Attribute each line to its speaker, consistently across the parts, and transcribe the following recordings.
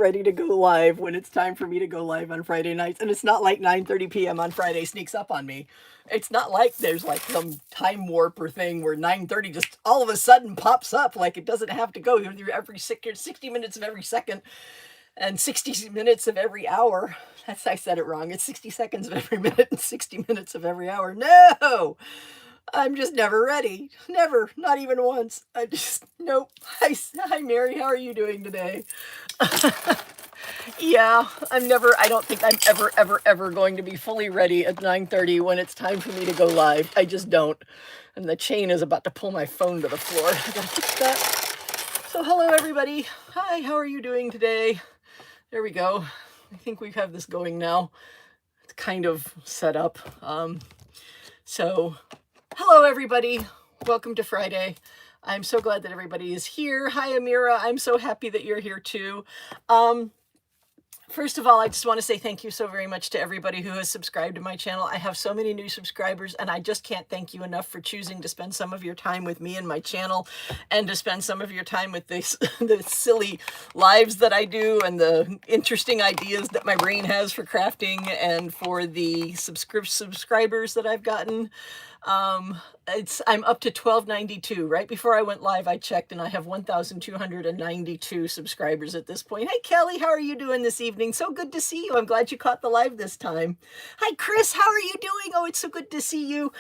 Speaker 1: ready to go live when it's time for me to go live on Friday nights. And it's not like 9:30 p.m. on Friday sneaks up on me. It's not like there's like some time warp or thing where 9:30 just all of a sudden pops up. Like it doesn't have to go through every 60 minutes of every second and 60 minutes of every hour. I said it wrong. It's 60 seconds of every minute and 60 minutes of every hour. No! I'm just never ready. Never. Not even once. I just, nope. Hi, Mary. How are you doing today? Yeah, I don't think I'm ever going to be fully ready at 9:30 when it's time for me to go live. I just don't. And the chain is about to pull my phone to the floor. I gotta fix that. So hello, everybody. Hi, how are you doing today? There we go. I think we have this going now. It's kind of set up. So hello, everybody. Welcome to Friday. I'm so glad that everybody is here. Hi, Amira. I'm so happy that you're here too. First of all, I just want to say thank you so very much to everybody who has subscribed to my channel. I have so many new subscribers, and I just can't thank you enough for choosing to spend some of your time with me and my channel, and to spend some of your time with this, the silly lives that I do, and the interesting ideas that my brain has for crafting, and for the subscribers that I've gotten. I'm up to 1292. Right before I went live, I checked, and I have 1,292 subscribers at this point. Hey, Kelly, how are you doing this evening? So good to see you. I'm glad you caught the live this time. Hi, Chris, how are you doing? Oh, it's so good to see you.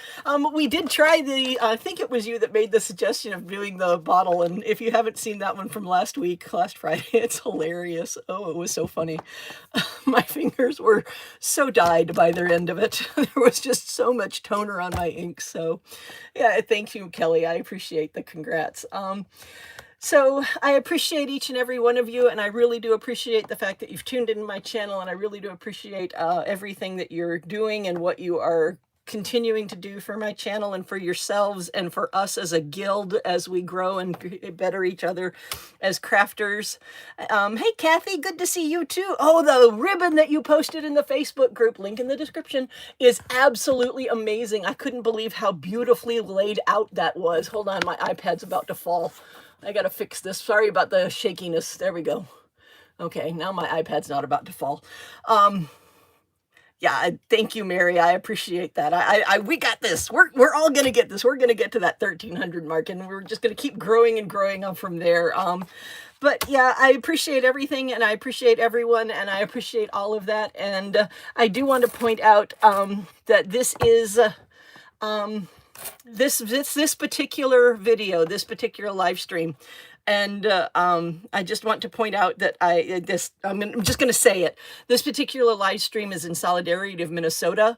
Speaker 1: We did try I think it was you that made the suggestion of doing the bottle, and if you haven't seen that one from last Friday, it's hilarious. Oh, it was so funny. My fingers were so dyed by the end of it. There was just so much toner on my ink. So yeah, thank you, Kelly. I appreciate the congrats. So I appreciate each and every one of you, and I really do appreciate the fact that you've tuned into my channel, and I really do appreciate everything that you're doing and what you are continuing to do for my channel and for yourselves and for us as a guild as we grow and better each other as crafters. Hey, Kathy, good to see you too. Oh, the ribbon that you posted in the Facebook group, link in the description, is absolutely amazing. I couldn't believe how beautifully laid out that was. Hold on, my iPad's about to fall. I gotta fix this. Sorry about the shakiness. There we go. Okay, now my iPad's not about to fall. Yeah, thank you, Mary. I appreciate that. We got this. We're all gonna get this. We're gonna get to that 1,300 mark, and we're just gonna keep growing and growing up from there. But yeah, I appreciate everything, and I appreciate everyone, and I appreciate all of that. And I do want to point out that this is this particular video, this particular live stream. And I just want to point out that I'm just going to say it. This particular live stream is in solidarity of Minnesota,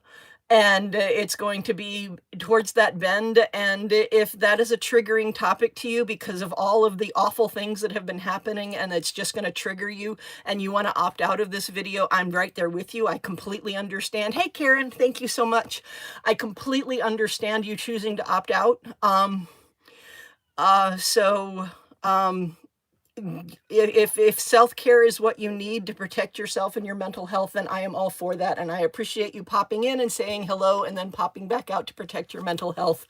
Speaker 1: and it's going to be towards that bend. And if that is a triggering topic to you because of all of the awful things that have been happening, and it's just going to trigger you, and you want to opt out of this video, I'm right there with you. I completely understand. Hey, Karen, thank you so much. I completely understand you choosing to opt out. If self-care is what you need to protect yourself and your mental health, then I am all for that. And I appreciate you popping in and saying hello and then popping back out to protect your mental health.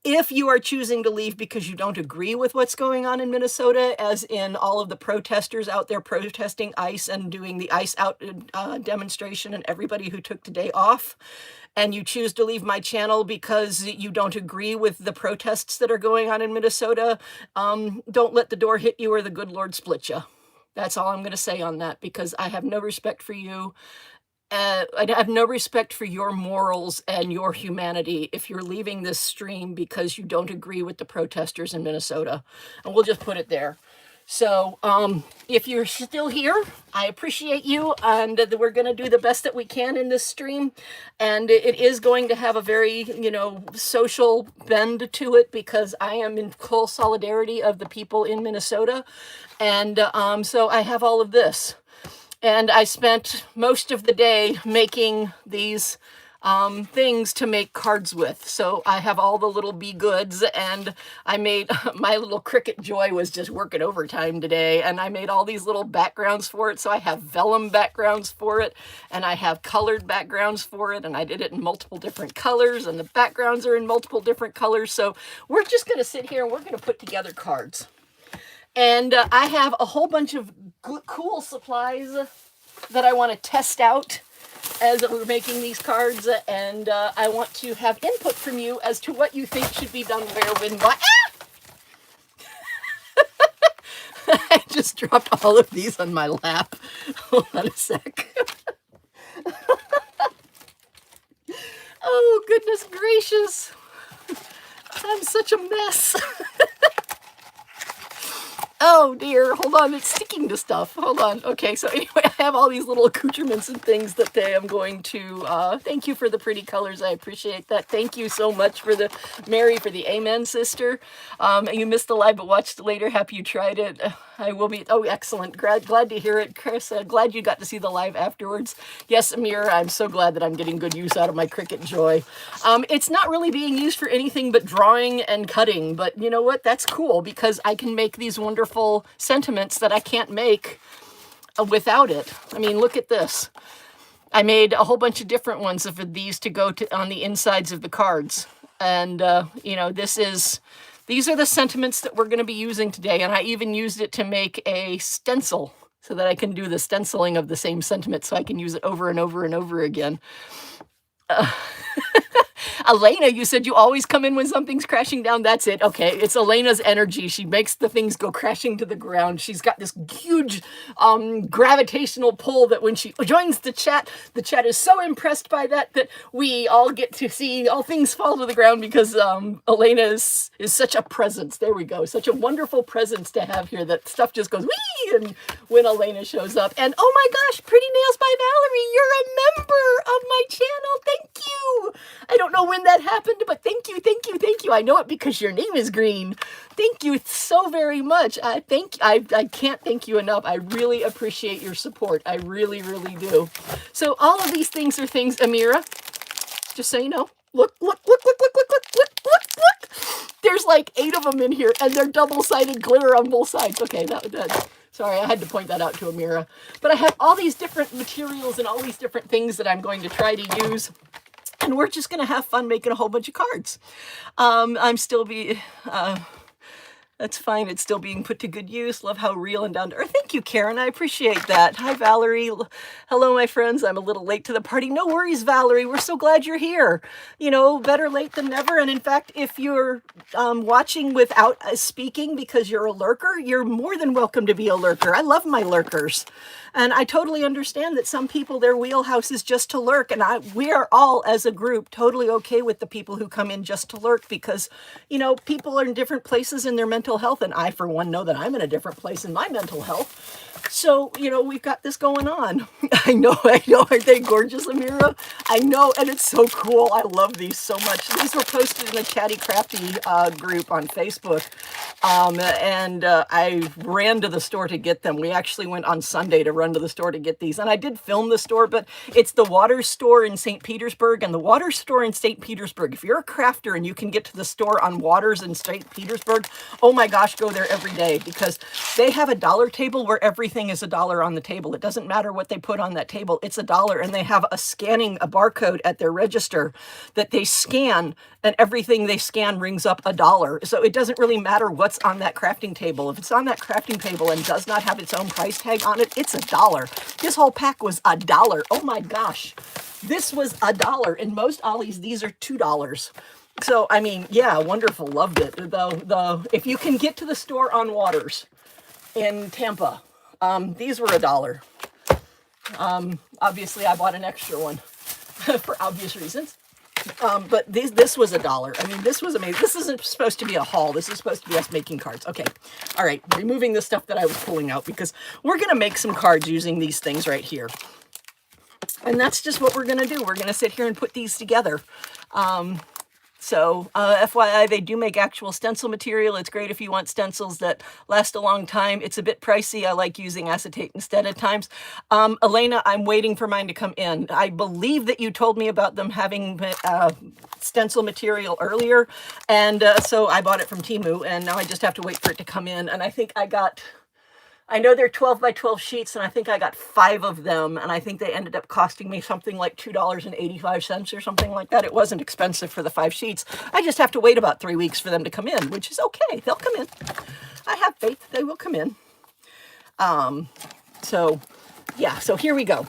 Speaker 1: If you are choosing to leave because you don't agree with what's going on in Minnesota, as in all of the protesters out there protesting ICE and doing the ICE out demonstration, and everybody who took today off, and you choose to leave my channel because you don't agree with the protests that are going on in Minnesota, don't let the door hit you or the good Lord split you. That's all I'm going to say on that, because I have no respect for you. I have no respect for your morals and your humanity if you're leaving this stream because you don't agree with the protesters in Minnesota. And we'll just put it there. So if you're still here, I appreciate you, and we're going to do the best that we can in this stream. And it is going to have a very, social bend to it, because I am in full solidarity of the people in Minnesota. And so I have all of this. And I spent most of the day making these things to make cards with. So I have all the little be goods, and I made my little Cricut Joy was just working overtime today, and I made all these little backgrounds for it. So I have vellum backgrounds for it, and I have colored backgrounds for it, and I did it in multiple different colors, and the backgrounds are in multiple different colors. So we're just going to sit here and we're going to put together cards. And I have a whole bunch of cool supplies that I want to test out as we're making these cards, and I want to have input from you as to what you think should be done where, when, why. I just dropped all of these on my lap. Hold on a sec. Oh, goodness gracious. I'm such a mess. Oh dear, hold on, it's sticking to stuff. Hold on. Okay, so anyway, I have all these little accoutrements and things that I am going to, thank you for the pretty colors. I appreciate that. Thank you so much for the, Mary, for the amen, sister. You missed the live, but watched later. Happy you tried it. I will be, oh, excellent. Glad to hear it, Chris. Glad you got to see the live afterwards. Yes, Amira, I'm so glad that I'm getting good use out of my Cricut Joy. It's not really being used for anything but drawing and cutting, but you know what? That's cool because I can make these wonderful sentiments that I can't make without it. I mean, look at this. I made a whole bunch of different ones of these to go to on the insides of the cards. And, you know, these are the sentiments that we're going to be using today. And I even used it to make a stencil so that I can do the stenciling of the same sentiment so I can use it over and over and over again. Elena, you said you always come in when something's crashing down. That's it. Okay, it's Elena's energy. She makes the things go crashing to the ground. She's got this huge gravitational pull that when she joins the chat is so impressed by that we all get to see all things fall to the ground because Elena is such a presence. There we go. Such a wonderful presence to have here that stuff just goes wee and when Elena shows up. And oh my gosh, Pretty Nails by Valerie, you're a member of my channel. Thank you. I don't know when that happened, but thank you, thank you, thank you. I know it because your name is green. Thank you so very much. I can't thank you enough. I really appreciate your support. I really, really do. So all of these things are things, Amira, just so you know, look. There's like 8 of them in here and they're double-sided glitter on both sides. Okay, sorry, I had to point that out to Amira. But I have all these different materials and all these different things that I'm going to try to use. And we're just going to have fun making a whole bunch of cards. That's fine. It's still being put to good use. Love how real and down to earth. Thank you, Karen. I appreciate that. Hi, Valerie. Hello, my friends. I'm a little late to the party. No worries, Valerie. We're so glad you're here. You know, better late than never. And in fact, if you're watching without speaking because you're a lurker, you're more than welcome to be a lurker. I love my lurkers. And I totally understand that some people, their wheelhouse is just to lurk. And we are all, as a group, totally okay with the people who come in just to lurk because, you know, people are in different places in their mental health. And I, for one, know that I'm in a different place in my mental health. So, you know, we've got this going on. I know. Aren't they gorgeous, Amira? I know. And it's so cool. I love these so much. These were posted in the Chatty Crafty group on Facebook. And I ran to the store to get them. We actually went on Sunday to run to the store to get these. And I did film the store, but it's the Waters store in St. Petersburg. And the Waters store in St. Petersburg, if you're a crafter and you can get to the store on Waters in St. Petersburg, oh my gosh, go there every day because they have a dollar table where everything is $1 on the table. It doesn't matter what they put on that table. It's $1. And they have a barcode at their register that they scan and everything they scan rings up $1. So it doesn't really matter what's on that crafting table. If it's on that crafting table and does not have its own price tag on it, it's $1. This whole pack was $1. Oh my gosh. This was $1. In most Ollies, these are $2. So, I mean, yeah, wonderful. Loved it. If you can get to the store on Waters in Tampa, these were $1. Obviously, I bought an extra one for obvious reasons. But this was $1. I mean, this was amazing. This isn't supposed to be a haul. This is supposed to be us making cards. Okay. All right. Removing the stuff that I was pulling out because we're going to make some cards using these things right here. And that's just what we're going to do. We're going to sit here and put these together. So FYI, they do make actual stencil material. It's great if you want stencils that last a long time. It's a bit pricey. I like using acetate instead at times. Elena, I'm waiting for mine to come in. I believe that you told me about them having stencil material earlier. And so I bought it from Temu and now I just have to wait for it to come in. And I think I know they're 12 by 12 sheets, and I think I got 5 of them, and I think they ended up costing me something like $2.85 or something like that. It wasn't expensive for the 5 sheets. I just have to wait about 3 weeks for them to come in, which is okay. They'll come in. I have faith they will come in. So yeah, so here we go.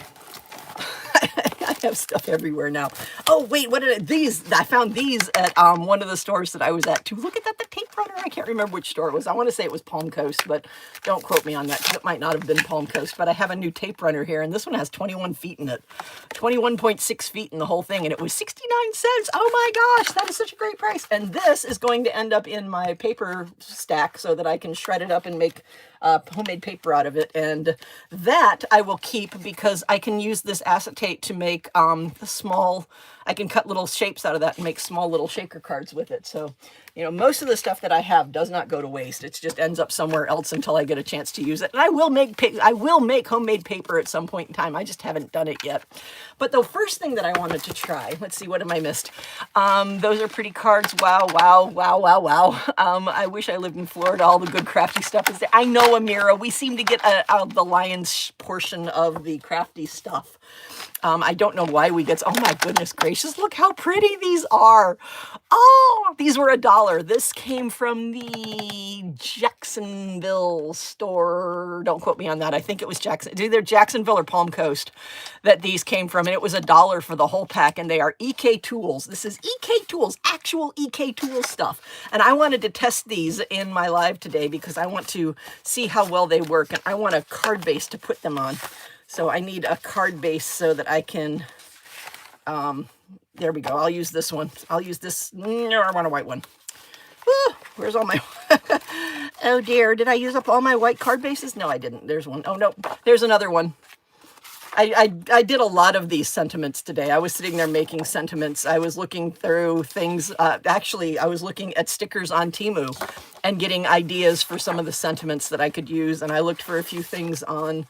Speaker 1: I have stuff everywhere now. Oh wait, what did these? I found these at one of the stores that I was at too. Look at that, the tape runner. I can't remember which store it was. I want to say it was Palm Coast, but don't quote me on that because it might not have been Palm Coast. But I have a new tape runner here, and this one has 21 feet in it, 21.6 feet in the whole thing, and it was 69 cents. Oh my gosh, that is such a great price. And this is going to end up in my paper stack so that I can shred it up and make homemade paper out of it, and that I will keep because I can use this acetate to make I can cut little shapes out of that and make small little shaker cards with it. So, you know, most of the stuff that I have does not go to waste. It just ends up somewhere else until I get a chance to use it. And I will make homemade paper at some point in time. I just haven't done it yet. But the first thing that I wanted to try, let's see, what am I missed? Those are pretty cards. Wow, wow, wow, wow, wow. I wish I lived in Florida. All the good crafty stuff is there. I know, Amira, we seem to get the lion's portion of the crafty stuff. I don't know why we get, oh my goodness gracious, look how pretty these are. Oh, these were $1. This came from the Jacksonville store. Don't quote me on that. I think it was it's either Jacksonville or Palm Coast that these came from. And it was $1 for the whole pack. And they are EK Tools. This is EK Tools, actual EK Tools stuff. And I wanted to test these in my live today because I want to see how well they work. And I want a card base to put them on. So I need a card base so that I can, there we go. I'll use this one. I'll use this. No, I want a white one. Where's all my, oh dear. Did I use up all my white card bases? No, I didn't. There's one. Oh no, there's another one. I did a lot of these sentiments today. I was sitting there making sentiments. I was looking through things. Actually, I was looking at stickers on Temu and getting ideas for some of the sentiments that I could use. And I looked for a few things on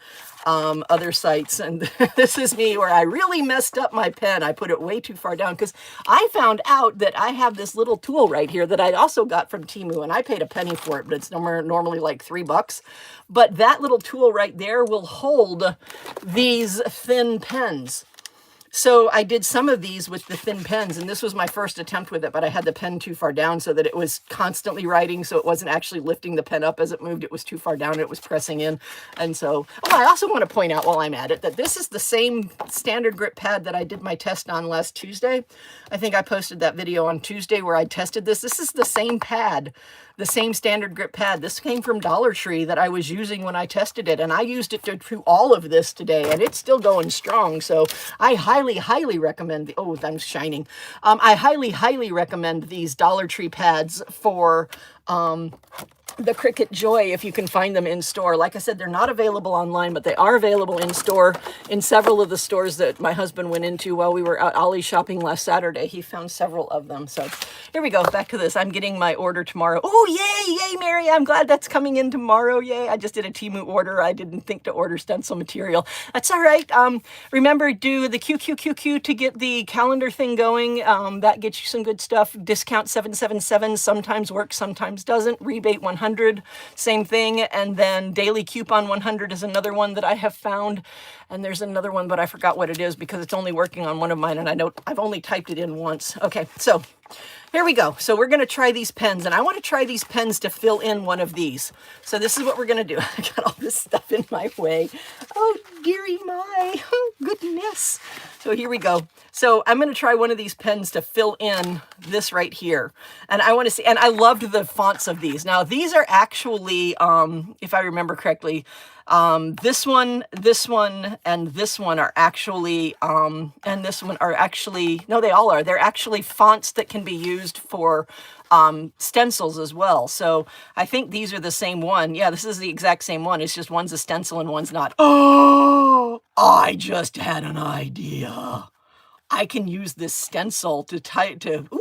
Speaker 1: other sites, and this is me where I really messed up my pen. I put it way too far down because I found out that I have this little tool right here that I also got from Temu, and I paid a penny for it, but it's normally like $3. But that little tool right there will hold these thin pens. So I did some of these with the thin pens, and this was my first attempt with it, but I had the pen too far down so that it was constantly writing, so it wasn't actually lifting the pen up as it moved. It was too far down, it was pressing in. And so, oh, I also want to point out while I'm at it that this is the same standard grip pad that I did my test on last Tuesday. I think I posted that video on Tuesday where I tested this. This is the same pad, the same standard grip pad. This came from Dollar Tree that I was using when I tested it, and I used it to do all of this today, and it's still going strong. So I highly recommend oh, I'm shining. I highly recommend these Dollar Tree pads for the Cricut Joy if you can find them in store. Like I said, they're not available online, but they are available in store in several of the stores that my husband went into while we were out Ollie shopping last Saturday. He found several of them. So here we go, back to this. I'm getting my order tomorrow. Oh, yay, Mary. I'm glad that's coming in tomorrow. Yay. I just did a Temu order. I didn't think to order stencil material. That's all right. Remember, do the QQQQ to get the calendar thing going. That gets you some good stuff. Discount 777 sometimes works, sometimes doesn't. Rebate 100. Same thing. And then daily coupon 100 is another one that I have found. And there's another one, but I forgot what it is because it's only working on one of mine, and I've only typed it in once. Okay, so here we go. So we're going to try these pens, and I want to try these pens to fill in one of these. So this is what we're going to do. I got all this stuff in my way. Oh, dearie my. Oh, goodness. So here we go. So I'm going to try one of these pens to fill in this right here. And I want to see, and I loved the fonts of these. Now, these are actually, if I remember correctly, this one, and this one are actually, and this one are actually, no, they all are. They're actually fonts that can be used for stencils as well. So I think these are the same one. Yeah, this is the exact same one. It's just one's a stencil and one's not. Oh, I just had an idea. I can use this stencil to ooh,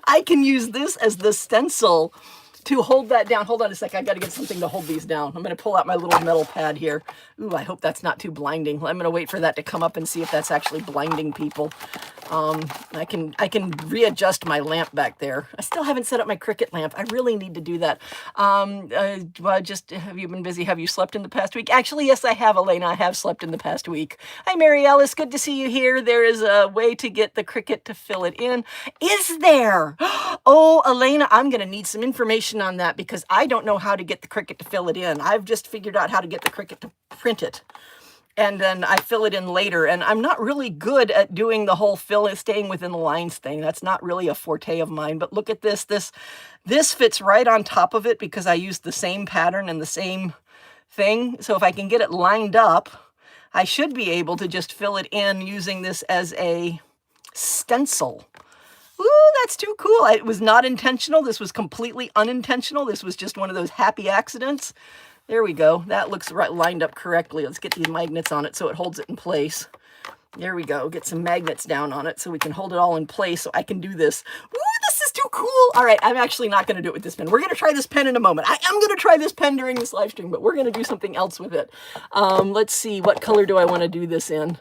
Speaker 1: I can use this as the stencil to hold that down. Hold on a sec. I got to get something to hold these down. I'm going to pull out my little metal pad here. Ooh, I hope that's not too blinding. I'm going to wait for that to come up and see if that's actually blinding people. I can readjust my lamp back there. I still haven't set up my Cricut lamp. I really need to do that. Just, have you been busy? Have you slept in the past week? Actually, yes, I have, Elena. I have slept in the past week. Hi, Mary Alice. Good to see you here. There is a way to get the Cricut to fill it in. Is there? Oh, Elena, I'm going to need some information information on that because I don't know how to get the Cricut to fill it in. I've just figured out how to get the Cricut to print it. And then I fill it in later. And I'm not really good at doing the whole staying within the lines thing. That's not really a forte of mine. But look at this. This fits right on top of it because I used the same pattern and the same thing. So if I can get it lined up, I should be able to just fill it in using this as a stencil. Ooh, that's too cool. It was not intentional. This was completely unintentional. This was just one of those happy accidents. There we go. That looks right, lined up correctly. Let's get these magnets on it so it holds it in place. There we go. Get some magnets down on it so we can hold it all in place so I can do this. Ooh, this is too cool. All right, I'm actually not going to do it with this pen. We're going to try this pen in a moment. I am going to try this pen during this live stream, but we're going to do something else with it. Let's see. What color do I want to do this in?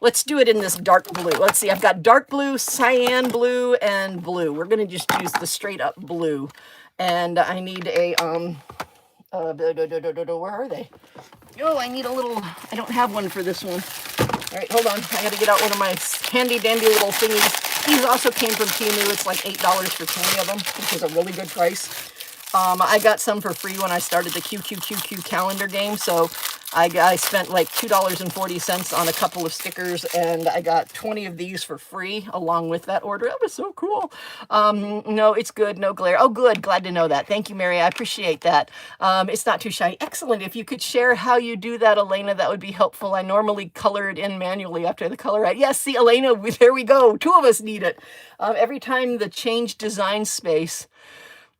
Speaker 1: Let's do it in this dark blue. Let's see. I've got dark blue, cyan blue, and blue. We're going to just use the straight up blue. And I need a, where are they? Oh, I need a little, I don't have one for this one. All right, hold on. I got to get out one of my handy dandy little thingies. These also came from Temu. It's like $8 for 20 of them, which is a really good price. I got some for free when I started the QQQQ calendar game. So I spent like $2.40 on a couple of stickers, and I got 20 of these for free along with that order. That was so cool. No, it's good. No glare. Oh, good. Glad to know that. Thank you, Mary. I appreciate that. It's not too shiny. Excellent. If you could share how you do that, Elena, that would be helpful. I normally color it in manually after the color. Yes, see, Elena, there we go. Two of us need it. Every time the change design space,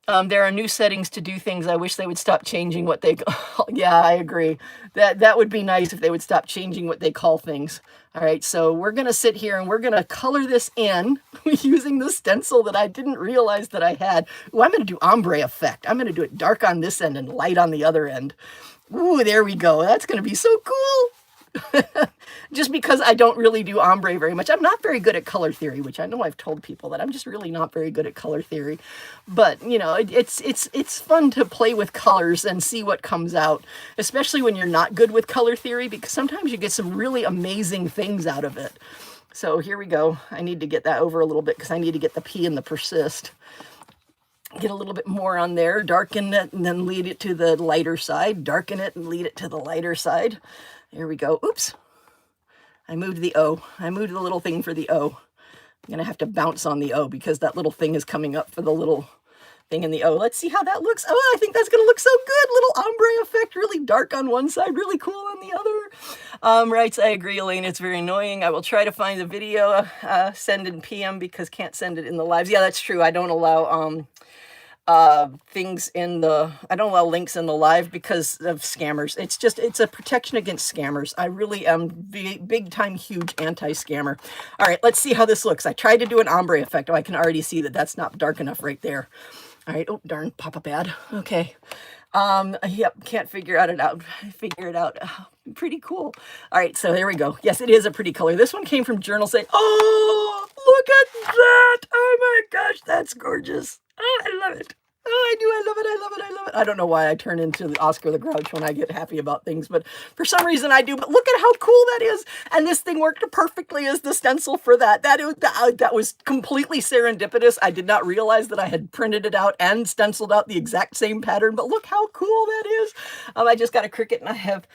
Speaker 1: there are new settings to do things. I wish they would stop changing what they call. Yeah, I agree. That would be nice if they would stop changing what they call things. All right, so we're going to sit here and we're going to color this in using the stencil that I didn't realize that I had. Ooh, I'm going to do ombre effect. I'm going to do it dark on this end and light on the other end. Ooh, there we go. That's going to be so cool. Just because I don't really do ombre very much. I'm not very good at color theory, which I know I've told people that I'm just really not very good at color theory. But, you know, it's fun to play with colors and see what comes out, especially when you're not good with color theory, because sometimes you get some really amazing things out of it. So here we go. I need to get that over a little bit because I need to get the P and the persist. Get a little bit more on there, darken it, and then lead it to the lighter side. Darken it and lead it to the lighter side. There we go. Oops. I moved the O. I moved the little thing for the O. I'm going to have to bounce on the O because that little thing is coming up for the little thing in the O. Let's see how that looks. Oh, I think that's going to look so good. Little ombre effect, really dark on one side, really cool on the other. Right, I agree, Elaine. It's very annoying. I will try to find the video, send in PM because can't send it in the lives. Yeah, that's true. I don't allow things in the, I don't allow links in the live because of scammers. It's a protection against scammers. I really am big time, huge anti-scammer. All right, let's see how this looks. I tried to do an ombre effect. Oh, I can already see that that's not dark enough right there. All right, oh, darn, pop-up bad. Okay. Yep, can't figure it out. Pretty cool. All right, so there we go. Yes, it is a pretty color. This one came from Journal saying, oh, look at that. Oh my gosh, that's gorgeous. Oh, I love it. Oh, I do. I love it. I love it. I love it. I don't know why I turn into the Oscar the Grouch when I get happy about things, but for some reason I do. But look at how cool that is. And this thing worked perfectly as the stencil for that. That was completely serendipitous. I did not realize that I had printed it out and stenciled out the exact same pattern, but look how cool that is. I just got a Cricut and I have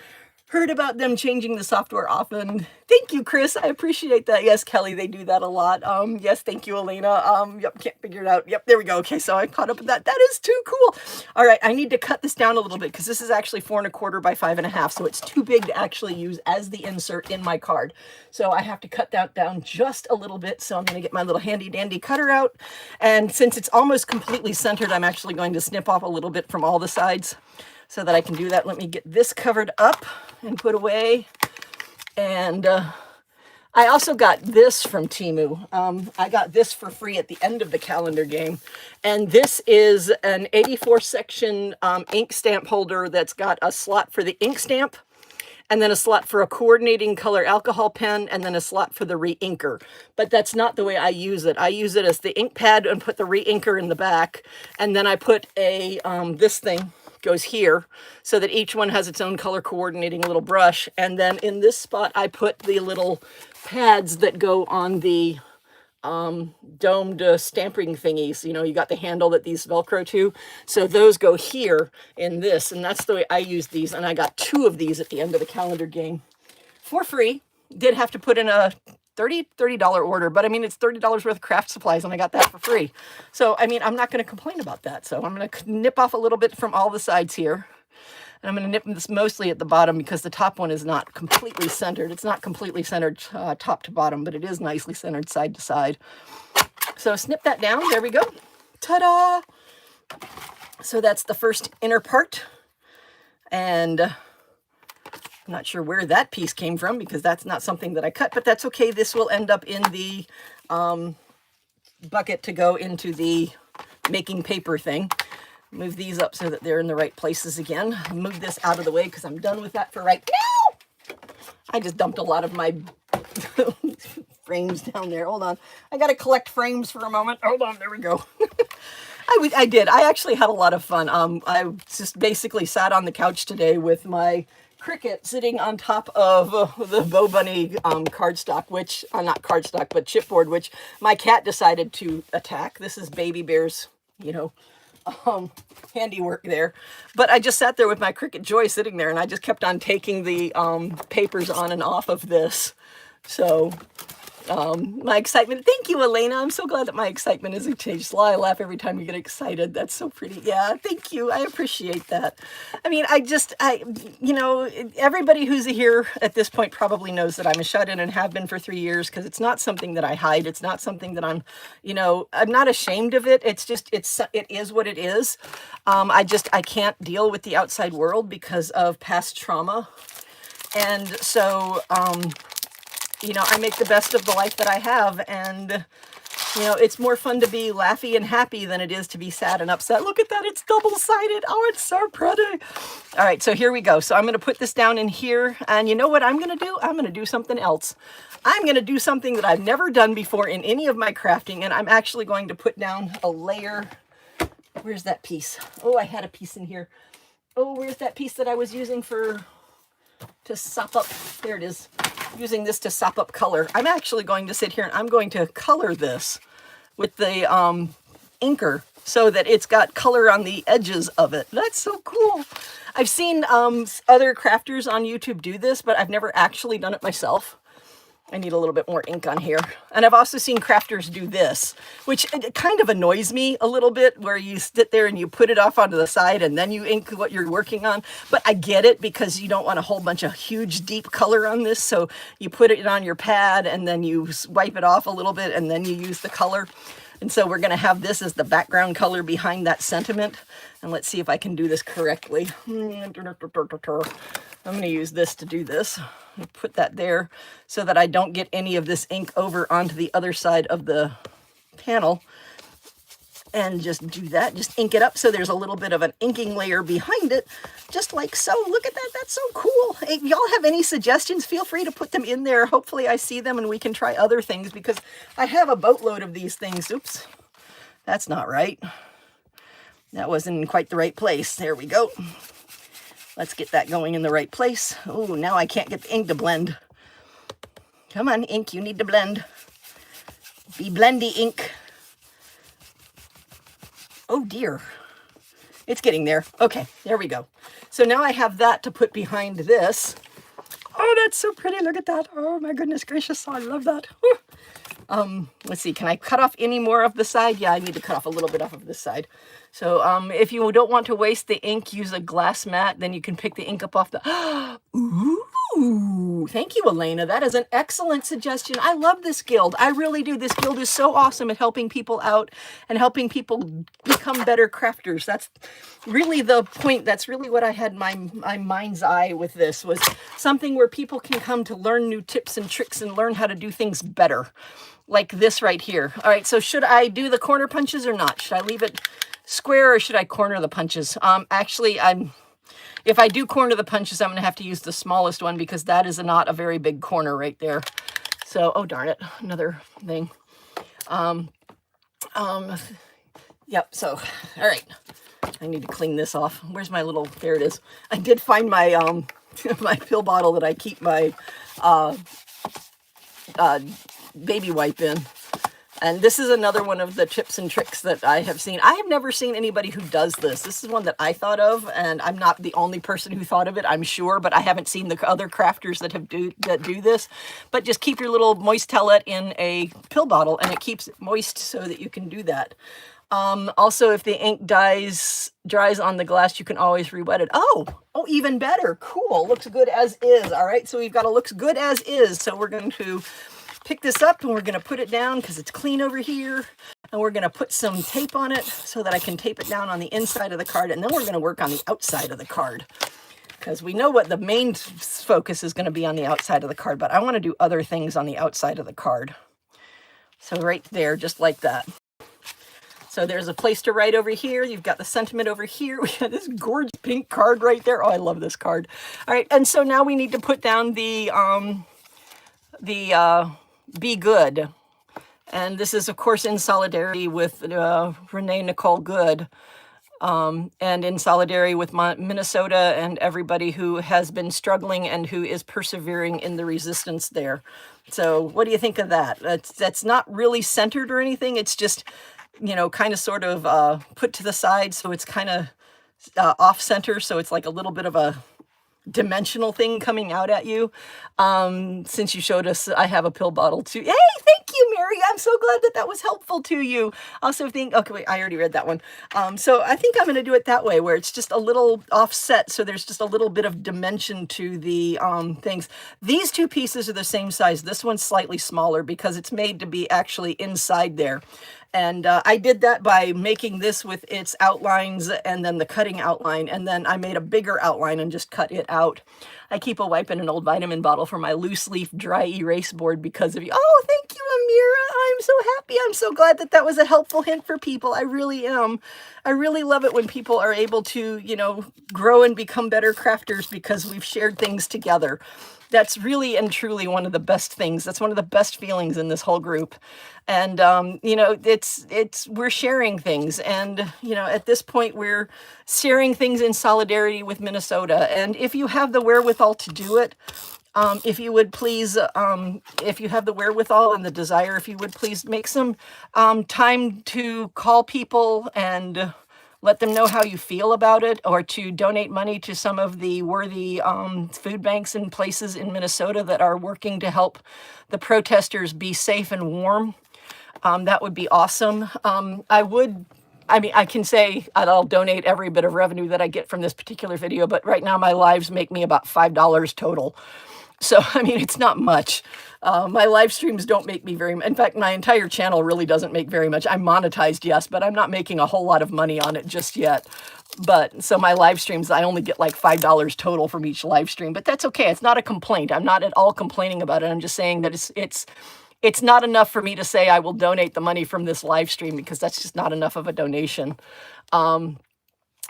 Speaker 1: heard about them changing the software often. Thank you, Chris. I appreciate that. Yes, Kelly, they do that a lot. Yes, thank you, Elena. Yep, can't figure it out. Yep, there we go. Okay, so I caught up with that. That is too cool. All right, I need to cut this down a little bit because this is actually 4 1/4 by 5 1/2, so it's too big to actually use as the insert in my card. So I have to cut that down just a little bit. So I'm going to get my little handy dandy cutter out. And since it's almost completely centered, I'm actually going to snip off a little bit from all the sides so that I can do that. Let me get this covered up and put away. And I also got this from Temu. I got this for free at the end of the calendar game. And this is an 84 section ink stamp holder that's got a slot for the ink stamp, and then a slot for a coordinating color alcohol pen, and then a slot for the re-inker. But that's not the way I use it. I use it as the ink pad and put the re-inker in the back. And then I put a, this thing goes here so that each one has its own color coordinating little brush. And then in this spot, I put the little pads that go on the domed stamping thingies. You know, you got the handle that these Velcro to. So those go here in this, and that's the way I use these. And I got 2 of these at the end of the calendar game for free. Did have to put in a $30 order, but I mean, it's $30 worth of craft supplies and I got that for free. So, I mean, I'm not going to complain about that. So I'm going to nip off a little bit from all the sides here. And I'm going to nip this mostly at the bottom because the top one is not completely centered. It's not completely centered top to bottom, but it is nicely centered side to side. So snip that down. There we go. Ta-da! So that's the first inner part. And I'm not sure where that piece came from because that's not something that I cut, but that's okay. This will end up in the bucket to go into the making paper thing. Move these up so that they're in the right places again. Move this out of the way because I'm done with that for right now. I just dumped a lot of my frames down there. Hold on. I got to collect frames for a moment. Hold on. There we go. I did. I actually had a lot of fun. I just basically sat on the couch today with my Cricut sitting on top of the Bo Bunny cardstock, which, not cardstock, but chipboard, which my cat decided to attack. This is Baby Bear's, you know, handiwork there. But I just sat there with my Cricut Joy sitting there and I just kept on taking the papers on and off of this. So my excitement, thank you, Elena. I'm so glad that my excitement is contagious. I laugh every time you get excited. That's so pretty. Yeah, thank you. I appreciate that. I mean, you know, everybody who's here at this point probably knows that I'm a shut-in and have been for 3 years because it's not something that I hide. It's not something that I'm, you know, I'm not ashamed of it. It's just, it is what it is. I can't deal with the outside world because of past trauma. And so, you know, I make the best of the life that I have, and, you know, it's more fun to be laughy and happy than it is to be sad and upset. Look at that, it's double-sided. Oh, it's so pretty. All right, so here we go. So I'm going to put this down in here, and you know what I'm going to do? I'm going to do something else. I'm going to do something that I've never done before in any of my crafting, and I'm actually going to put down a layer. Where's that piece? Oh, I had a piece in here. Oh, where's that piece that I was using to sop up? There it is. Using this to sop up color. I'm actually going to sit here and I'm going to color this with the inker so that it's got color on the edges of it. That's so cool. I've seen other crafters on YouTube do this, but I've never actually done it myself. I need a little bit more ink on here. And I've also seen crafters do this, which kind of annoys me a little bit, where you sit there and you put it off onto the side and then you ink what you're working on. But I get it because you don't want a whole bunch of huge, deep color on this. So you put it on your pad and then you wipe it off a little bit and then you use the color. And so we're going to have this as the background color behind that sentiment. And let's see if I can do this correctly. I'm going to use this to do this. Put that there so that I don't get any of this ink over onto the other side of the panel. And just do that. Just ink it up so there's a little bit of an inking layer behind it. Just like so. Look at that. That's so cool. If y'all have any suggestions, feel free to put them in there. Hopefully I see them and we can try other things because I have a boatload of these things. Oops. That's not right. That wasn't in quite the right place. There we go. Let's get that going in the right place. Oh, now I can't get the ink to blend. Come on, ink, you need to blend. Be blendy, ink. Oh dear. It's getting there. Okay, there we go. So now I have that to put behind this. Oh, that's so pretty. Look at that. Oh my goodness gracious. I love that. Let's see. Can I cut off any more of the side? Yeah, I need to cut off a little bit off of this side. So if you don't want to waste the ink, use a glass mat. Then you can pick the ink up off the... Ooh, thank you, Elena. That is an excellent suggestion. I love this guild. I really do. This guild is so awesome at helping people out and helping people become better crafters. That's really the point. That's really what I had my mind's eye with this, was something where people can come to learn new tips and tricks and learn how to do things better. Like this right here. All right, so should I do the corner punches or not? Should I leave it square or should I corner the punches? Actually, if I do corner the punches, I'm going to have to use the smallest one because that is not a very big corner right there. So, oh darn it, another thing. Yep, so, all right. I need to clean this off. Where's my little, there it is. I did find my, my pill bottle that I keep my baby wipe in. And this is another one of the tips and tricks that I have seen. I have never seen anybody who does this. This is one that I thought of, and I'm not the only person who thought of it, I'm sure, but I haven't seen the other crafters that do this. But just keep your little moist towelette in a pill bottle, and it keeps it moist so that you can do that. Also, if the ink dries on the glass, you can always re-wet it. Oh, even better. Cool. Looks good as is. All right, so we've got a looks good as is. So we're going to pick this up and we're going to put it down because it's clean over here. And we're going to put some tape on it so that I can tape it down on the inside of the card. And then we're going to work on the outside of the card, because we know what the main focus is going to be on the outside of the card, but I want to do other things on the outside of the card. So right there, just like that. So there's a place to write over here. You've got the sentiment over here. We got this gorgeous pink card right there. Oh, I love this card. All right, and so now we need to put down the Be Good. And this is, of course, in solidarity with Renee Nicole Good, and in solidarity with Minnesota and everybody who has been struggling and who is persevering in the resistance there. So what do you think of that? That's not really centered or anything. It's just, you know, kind of sort of put to the side, so it's kind of off center, so it's like a little bit of a dimensional thing coming out at you. Since you showed us, I have a pill bottle too. Hey, thank you, Mary. I'm so glad that was helpful to you. Also okay, wait, I already read that one. So I think I'm going to do it that way, where it's just a little offset, so there's just a little bit of dimension to the things. These two pieces are the same size. This one's slightly smaller because it's made to be actually inside there. And I did that by making this with its outlines and then the cutting outline. And then I made a bigger outline and just cut it out. I keep a wipe in an old vitamin bottle for my loose leaf dry erase board because of you. Oh, thank you, Amira. I'm so happy. I'm so glad that was a helpful hint for people. I really am. I really love it when people are able to, you know, grow and become better crafters because we've shared things together. That's really and truly one of the best things. That's one of the best feelings in this whole group. And, you know, we're sharing things. And, you know, at this point, we're sharing things in solidarity with Minnesota. And if you have the wherewithal to do it, if you would please, if you have the wherewithal and the desire, if you would please make some time to call people and let them know how you feel about it, or to donate money to some of the worthy food banks and places in Minnesota that are working to help the protesters be safe and warm. That would be awesome. I can say I'll donate every bit of revenue that I get from this particular video, but right now my lives make me about $5 total. So, I mean, it's not much. My live streams don't make me very much. In fact, my entire channel really doesn't make very much. I'm monetized, yes, but I'm not making a whole lot of money on it just yet. But so my live streams, I only get like $5 total from each live stream, but that's okay. It's not a complaint. I'm not at all complaining about it. I'm just saying that it's not enough for me to say I will donate the money from this live stream, because that's just not enough of a donation.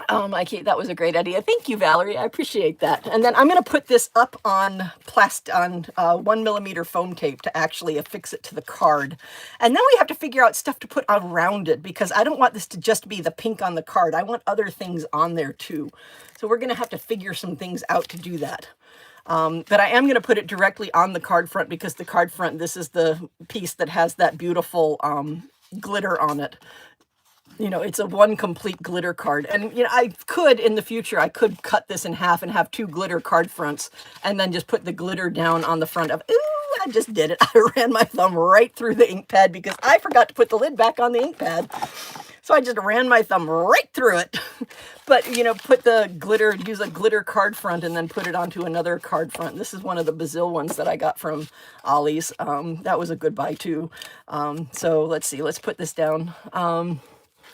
Speaker 1: That was a great idea. Thank you, Valerie. I appreciate that. And then I'm going to put this up on 1mm foam tape to actually affix it to the card. And then we have to figure out stuff to put around it, because I don't want this to just be the pink on the card. I want other things on there too. So we're going to have to figure some things out to do that. But I am going to put it directly on the card front, because the card front, this is the piece that has that beautiful glitter on it. You know, it's a one complete glitter card. And, you know, I could, in the future, I could cut this in half and have two glitter card fronts and then just put the glitter down on the front of, ooh, I just did it. I ran my thumb right through the ink pad because I forgot to put the lid back on the ink pad. So I just ran my thumb right through it. But, you know, put the glitter, use a glitter card front and then put it onto another card front. This is one of the Bazil ones that I got from Ollie's. That was a good buy too. So let's see, let's put this down.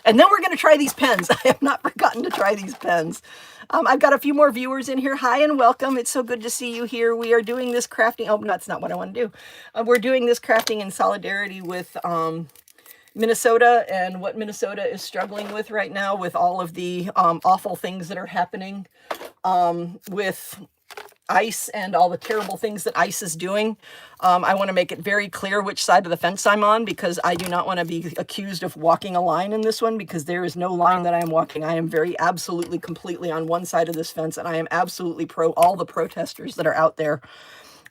Speaker 1: And then we're going to try these pens. I have not forgotten to try these pens. I've got a few more viewers in here. Hi and welcome. It's so good to see you here. We are doing this crafting. Oh, that's not what I want to do. We're doing this crafting in solidarity with Minnesota and what Minnesota is struggling with right now, with all of the awful things that are happening with ICE and all the terrible things that ICE is doing. I want to make it very clear which side of the fence I'm on, because I do not want to be accused of walking a line in this one, because there is no line that I am walking. I am very absolutely completely on one side of this fence, and I am absolutely pro all the protesters that are out there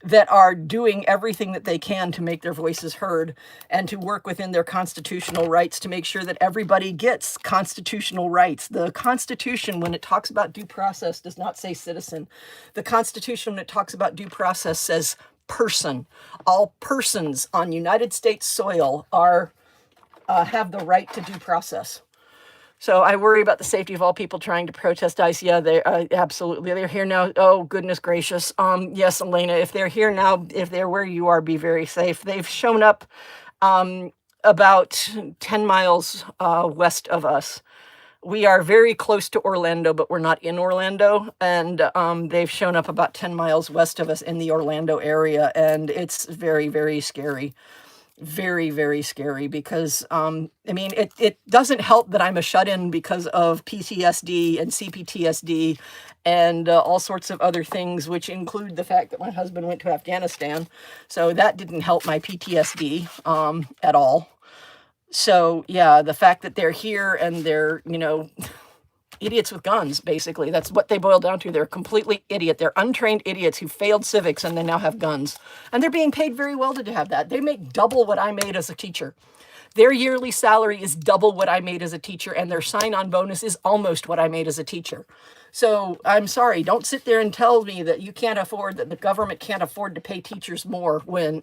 Speaker 1: that are doing everything that they can to make their voices heard and to work within their constitutional rights to make sure that everybody gets constitutional rights. The Constitution, when it talks about due process, does not say citizen. The Constitution, when it talks about due process, says person. All persons on United States soil are have the right to due process. So I worry about the safety of all people trying to protest ICE. Yeah, they absolutely. They're here now. Oh, goodness gracious. Yes, Elena, if they're here now, if they're where you are, be very safe. They've shown up about 10 miles west of us. We are very close to Orlando, but we're not in Orlando. And they've shown up about 10 miles west of us in the Orlando area. And it's very, very scary. Very, very scary because, I mean, it doesn't help that I'm a shut-in because of PTSD and CPTSD and all sorts of other things, which include the fact that my husband went to Afghanistan. So that didn't help my PTSD at all. So, yeah, the fact that they're here and they're, you know, idiots with guns, basically. That's what they boil down to. They're completely idiot. They're untrained idiots who failed civics and they now have guns. And they're being paid very well to have that. They make double what I made as a teacher. Their yearly salary is double what I made as a teacher, and their sign-on bonus is almost what I made as a teacher. So I'm sorry, don't sit there and tell me that you can't afford, that the government can't afford to pay teachers more when,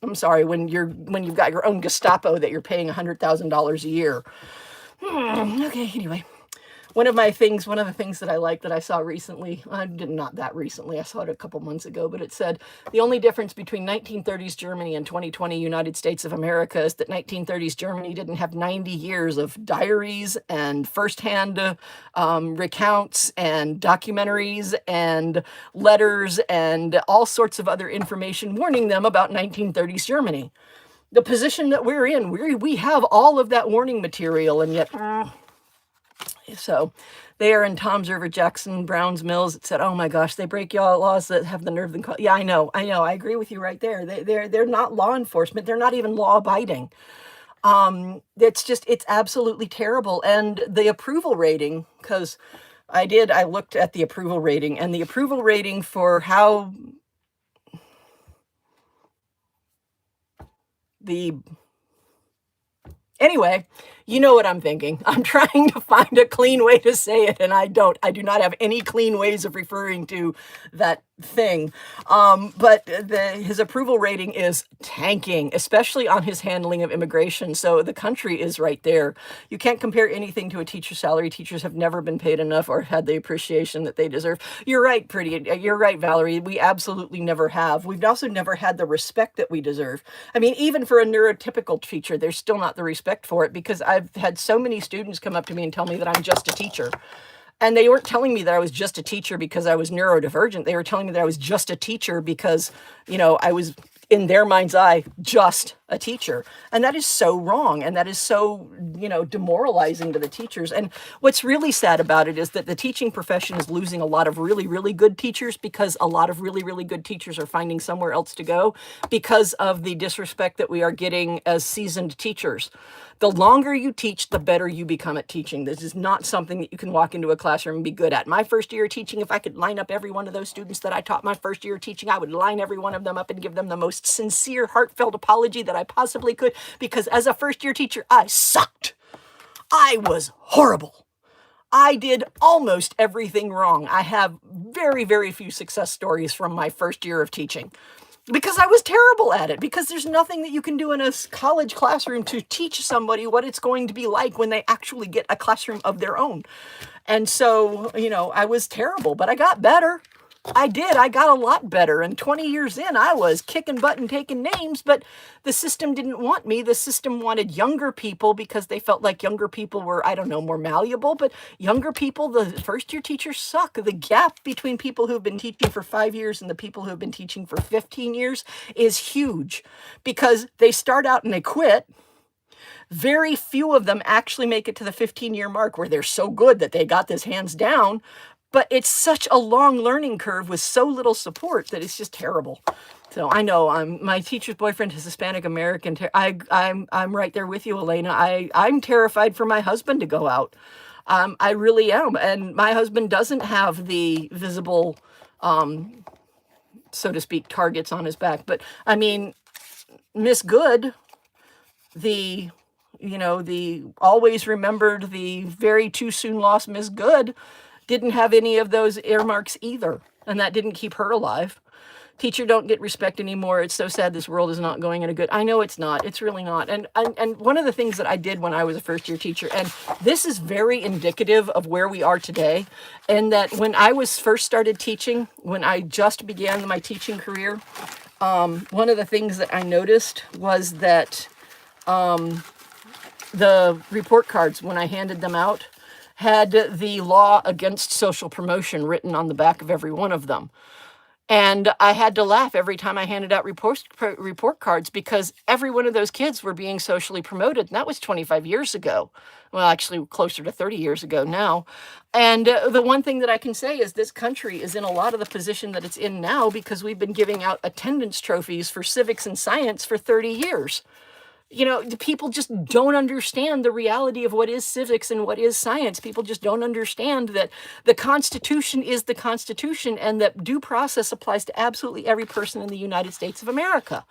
Speaker 1: I'm sorry, when you've got your own Gestapo that you're paying $100,000 a year. Okay, anyway. One of the things that I like that I saw recently, not that recently, I saw it a couple months ago, but it said the only difference between 1930s Germany and 2020 United States of America is that 1930s Germany didn't have 90 years of diaries and firsthand recounts and documentaries and letters and all sorts of other information warning them about 1930s Germany. The position that we're in, we have all of that warning material, and yet... So they are in Toms River, Jackson, Browns Mills. It said, oh my gosh, they break y'all laws that have the nerve. Yeah, I know. I agree with you right there. They're not law enforcement. They're not even law abiding. It's absolutely terrible. And the approval rating, because I looked at the approval rating, and the approval rating for how anyway, you know what I'm thinking. I'm trying to find a clean way to say it, and I do not have any clean ways of referring to that thing. But his approval rating is tanking, especially on his handling of immigration. So the country is right there. You can't compare anything to a teacher's salary. Teachers have never been paid enough or had the appreciation that they deserve. You're right, You're right, Valerie. We absolutely never have. We've also never had the respect that we deserve. I mean, even for a neurotypical teacher, there's still not the respect for it, because I've had so many students come up to me and tell me that I'm just a teacher. And they weren't telling me that I was just a teacher because I was neurodivergent. They were telling me that I was just a teacher because, I was, in their mind's eye, just a teacher. And that is so wrong. And that is so, demoralizing to the teachers. And what's really sad about it is that the teaching profession is losing a lot of really, really good teachers, because a lot of really, really good teachers are finding somewhere else to go because of the disrespect that we are getting as seasoned teachers. The longer you teach, the better you become at teaching. This is not something that you can walk into a classroom and be good at. My first year of teaching, if I could line up every one of those students that I taught my first year of teaching, I would line every one of them up and give them the most sincere, heartfelt apology that I possibly could, because as a first year teacher, I sucked. I was horrible. I did almost everything wrong. I have very, very few success stories from my first year of teaching, because I was terrible at it, because there's nothing that you can do in a college classroom to teach somebody what it's going to be like when they actually get a classroom of their own. And so, I was terrible, but I got better. I did. I got a lot better. And 20 years in, I was kicking butt and taking names, but the system didn't want me. The system wanted younger people because they felt like younger people were, more malleable. But younger people, the first-year teachers suck. The gap between people who've been teaching for 5 years and the people who've been teaching for 15 years is huge, because they start out and they quit. Very few of them actually make it to the 15-year mark where they're so good that they got this hands down. But it's such a long learning curve with so little support that it's just terrible. So I know my teacher's boyfriend is Hispanic American. I'm right there with you, Elena. I'm terrified for my husband to go out. I really am. And my husband doesn't have the visible so to speak, targets on his back. But I mean, Miss Good, the always remembered, the very too soon lost Miss Good, didn't have any of those earmarks either. And that didn't keep her alive. Teacher don't get respect anymore. It's so sad this world is not going in a good. I know it's not. It's really not. And one of the things that I did when I was a first year teacher, and this is very indicative of where we are today, and that when I was first started teaching, when I just began my teaching career, one of the things that I noticed was that the report cards, when I handed them out, had the law against social promotion written on the back of every one of them. And I had to laugh every time I handed out report cards, because every one of those kids were being socially promoted. And that was 25 years ago. Well, actually closer to 30 years ago now. And the one thing that I can say is this country is in a lot of the position that it's in now because we've been giving out attendance trophies for civics and science for 30 years. People just don't understand the reality of what is civics and what is science. People just don't understand that the Constitution is the Constitution and that due process applies to absolutely every person in the United States of America.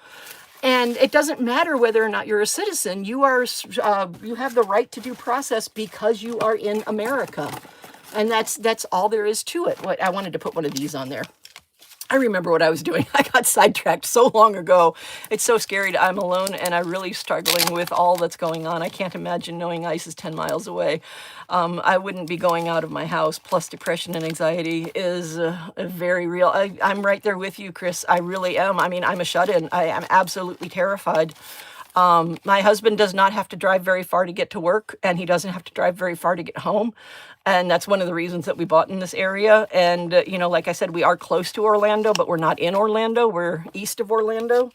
Speaker 1: And it doesn't matter whether or not you're a citizen. You have the right to due process because you are in America. And that's all there is to it. I wanted to put one of these on there. I remember what I was doing. I got sidetracked so long ago. It's so scary. I'm alone and I'm really struggling with all that's going on. I can't imagine knowing ice is 10 miles away. I wouldn't be going out of my house. Plus depression and anxiety is very real. I'm right there with you, Chris. I really am. I mean, I'm a shut-in. I am absolutely terrified. My husband does not have to drive very far to get to work, and he doesn't have to drive very far to get home. And that's one of the reasons that we bought in this area. And, like I said, we are close to Orlando, but we're not in Orlando. We're east of Orlando.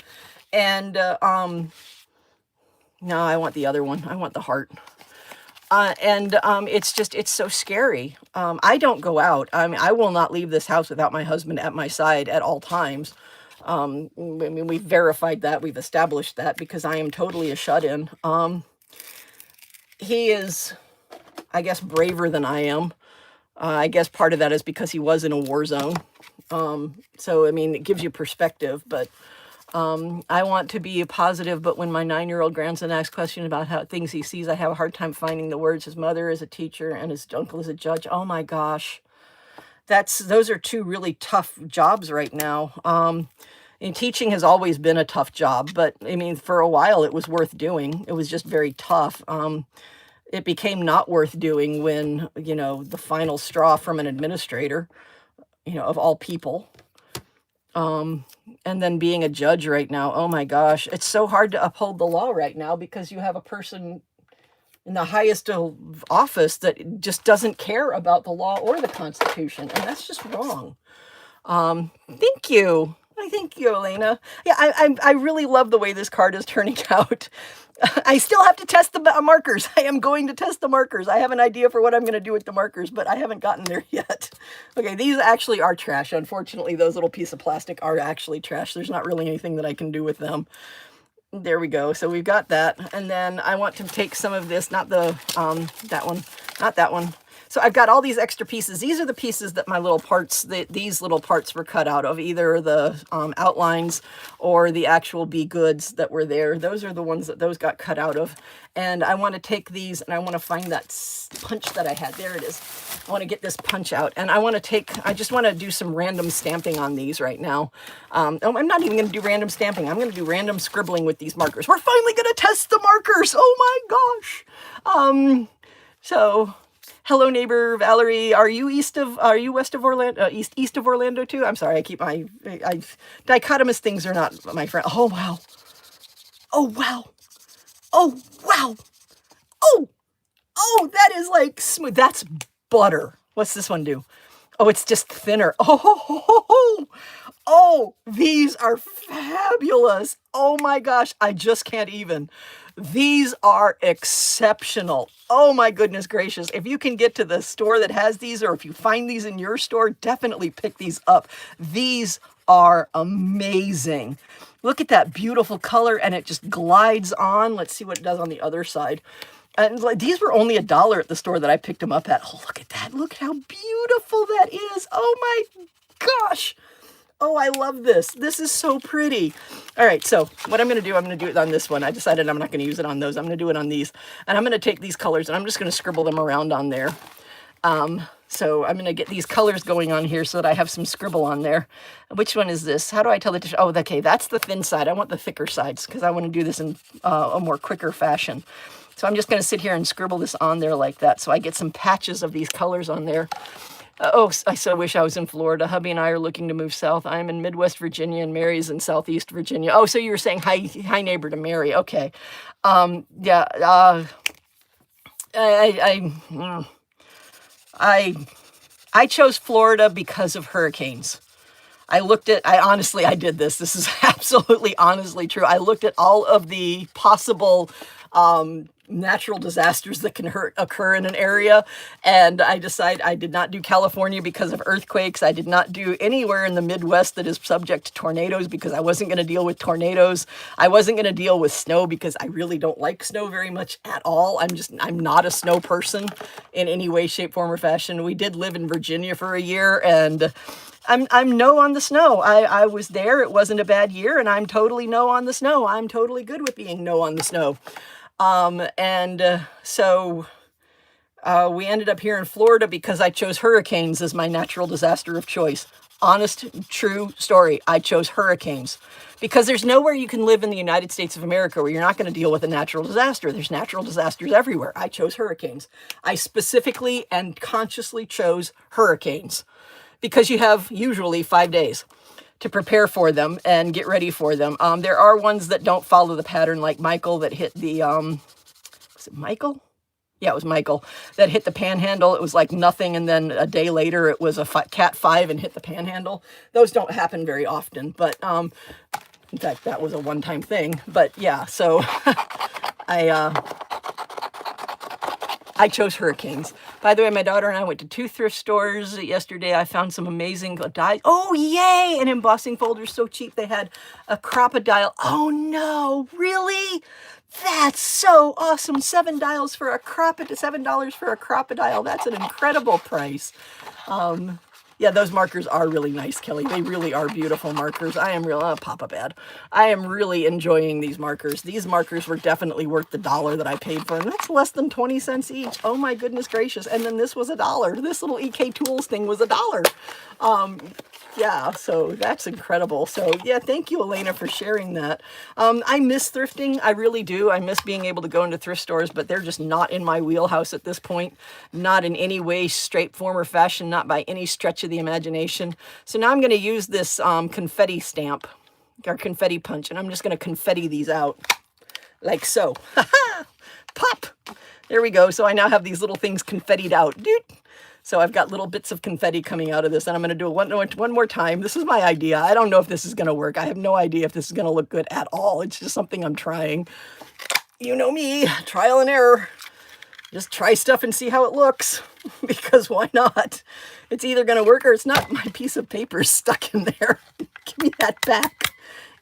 Speaker 1: And, no, I want the other one. I want the heart. It's so scary. I don't go out. I will not leave this house without my husband at my side at all times. I mean, we've verified that, we've established that, because I am totally a shut-in. He is, I guess, braver than I am. I guess part of that is because he was in a war zone. So, I mean, it gives you perspective, but I want to be positive, but when my 9-year-old grandson asks questions about how things he sees, I have a hard time finding the words. His mother is a teacher and his uncle is a judge. Oh my gosh. Those are two really tough jobs right now. And teaching has always been a tough job, but I mean, for a while it was worth doing. It was just very tough. It became not worth doing when, the final straw from an administrator, of all people. And then being a judge right now, oh my gosh, it's so hard to uphold the law right now because you have a person in the highest office that just doesn't care about the law or the Constitution. And that's just wrong. Thank you. Thank you, Elena. Yeah, I really love the way this card is turning out. I still have to test the markers. I am going to test the markers. I have an idea for what I'm going to do with the markers, but I haven't gotten there yet. Okay, these actually are trash. Unfortunately, those little pieces of plastic are actually trash. There's not really anything that I can do with them. There we go. So we've got that. And then I want to take some of this, not the, that one, not that one. So I've got all these extra pieces. These are the pieces that my little parts, these little parts were cut out of, either the outlines or the actual Be Goods that were there. Those are the ones that those got cut out of. And I want to take these and I want to find that punch that I had. There it is. I want to get this punch out. And I just want to do some random stamping on these right now. I'm not even going to do random stamping. I'm going to do random scribbling with these markers. We're finally going to test the markers. Oh my gosh. So... Hello, neighbor Valerie. Are you west of Orlando? East of Orlando too? I'm sorry. Dichotomous things are not my friend. Oh wow. Oh wow. Oh wow. Oh, that is like smooth. That's butter. What's this one do? Oh, it's just thinner. Oh, these are fabulous. Oh my gosh. I just can't even. These are exceptional. Oh my goodness gracious. If you can get to the store that has these, or if you find these in your store, definitely pick these up. These are amazing. Look at that beautiful color, and it just glides on. Let's see what it does on the other side. And these were only $1 at the store that I picked them up at. Oh, look at that. Look how beautiful that is. Oh my gosh. Oh, I love this. This is so pretty. All right, so what I'm going to do it on this one. I decided I'm not going to use it on those. I'm going to do it on these. And I'm going to take these colors and I'm just going to scribble them around on there. So I'm going to get these colors going on here so that I have some scribble on there. Which one is this? How do I tell the, oh, okay, that's the thin side. I want the thicker sides because I want to do this in a more quicker fashion. So I'm just going to sit here and scribble this on there like that. So I get some patches of these colors on there. Oh, I so wish I was in Florida. Hubby and I are looking to move south. I'm in Midwest Virginia and Mary's in Southeast Virginia. Oh, so you were saying hi neighbor to Mary. Okay. Yeah. I chose Florida because of hurricanes. I did this. This is absolutely honestly true. I looked at all of the possible natural disasters that can occur in an area, and I decided I did not do California because of earthquakes. I did not do anywhere in the Midwest that is subject to tornadoes because I wasn't going to deal with tornadoes. I wasn't going to deal with snow because I really don't like snow very much at all. I'm not a snow person in any way, shape, form, or fashion. We did live in Virginia for a year, and I'm no on the snow. I was there. It wasn't a bad year, and I'm totally no on the snow. I'm totally good with being no on the snow. So we ended up here in Florida because I chose hurricanes as my natural disaster of choice. Honest, true story. I chose hurricanes because there's nowhere you can live in the United States of America where you're not going to deal with a natural disaster. There's natural disasters everywhere. I chose hurricanes. I specifically and consciously chose hurricanes because you have usually 5 days to prepare for them and get ready for them. There are ones that don't follow the pattern, like Michael that hit the, was it Michael? Yeah, it was Michael that hit the panhandle. It was like nothing, and then a day later it was a Cat 5 and hit the panhandle. Those don't happen very often, but in fact, that was a one-time thing. But yeah, so I chose hurricanes. By the way, my daughter and I went to 2 thrift stores yesterday. I found some amazing dies. Oh, yay! An embossing folder, so cheap. They had a crocodile. Oh, no, really? That's so awesome. $7 for a crocodile. That's an incredible price. Yeah, those markers are really nice, Kelly. They really are beautiful markers. I am really enjoying these markers. These markers were definitely worth the $1 that I paid for them. That's less than 20 cents each. Oh my goodness gracious. And then this was $1. This little EK Tools thing was $1. Yeah, so that's incredible. So yeah, thank you, Elena, for sharing that. I miss thrifting. I really do. I miss being able to go into thrift stores, but they're just not in my wheelhouse at this point. Not in any way, shape, form, or fashion, not by any stretch of the imagination. So now I'm going to use this confetti stamp, or confetti punch, and I'm just going to confetti these out like so. Pop! There we go. So I now have these little things confettied out. Dude. So I've got little bits of confetti coming out of this, and I'm going to do it one more time. This is my idea. I don't know if this is going to work. I have no idea if this is going to look good at all. It's just something I'm trying. You know me, trial and error. Just try stuff and see how it looks, because why not? It's either going to work or it's not. My piece of paper is stuck in there. Give me that back.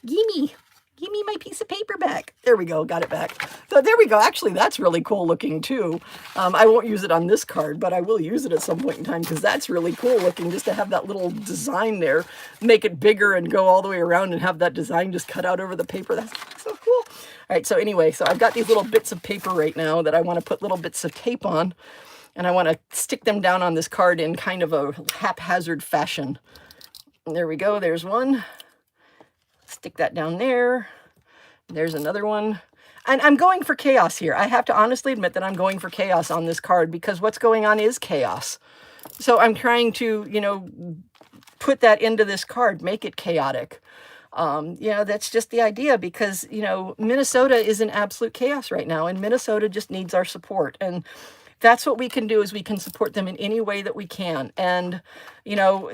Speaker 1: Gimme my piece of paper back. There we go, got it back. So there we go. Actually, that's really cool looking too. I won't use it on this card, but I will use it at some point in time because that's really cool looking, just to have that little design there, make it bigger and go all the way around and have that design just cut out over the paper. That's so cool. All right, so anyway, so I've got these little bits of paper right now that I want to put little bits of tape on, and I want to stick them down on this card in kind of a haphazard fashion. And there we go, there's one. Stick that down there. There's another one. And I'm going for chaos here. I have to honestly admit that I'm going for chaos on this card because what's going on is chaos. So I'm trying to, you know, put that into this card, make it chaotic. You know, that's just the idea because, you know, Minnesota is in absolute chaos right now, and Minnesota just needs our support. And that's what we can do, is we can support them in any way that we can. And, you know,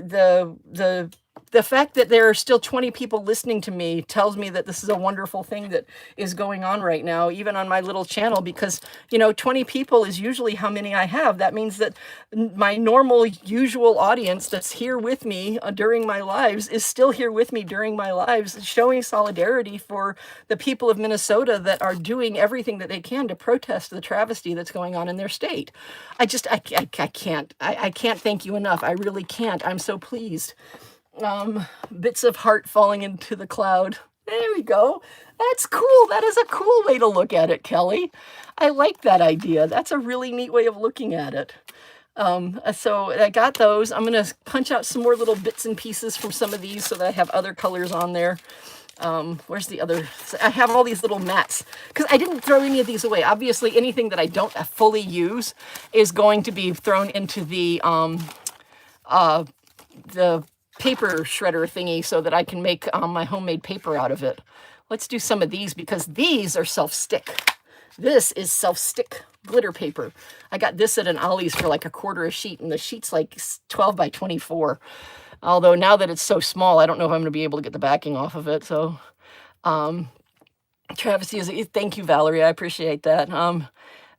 Speaker 1: the fact that there are still 20 people listening to me tells me that this is a wonderful thing that is going on right now, even on my little channel, because, you know, 20 people is usually how many I have. That means that my normal, usual audience that's here with me during my lives is still here with me during my lives, showing solidarity for the people of Minnesota that are doing everything that they can to protest the travesty that's going on in their state. I can't thank you enough. I really can't. I'm so pleased. Bits of heart falling into the cloud. There we go. That's cool. That is a cool way to look at it, Kelly. I like that idea. That's a really neat way of looking at it. So I got those. I'm going to punch out some more little bits and pieces from some of these so that I have other colors on there. Where's the other? I have all these little mats because I didn't throw any of these away. Obviously, anything that I don't fully use is going to be thrown into the paper shredder thingy so that I can make my homemade paper out of it. Let's do some of these because these are self-stick. This is self-stick glitter paper. I got this at an Ollie's for like $1/4 a sheet, and the sheet's like 12 by 24. Although now that it's so small, I don't know if I'm going to be able to get the backing off of it. So, Travis, thank you, Valerie. I appreciate that.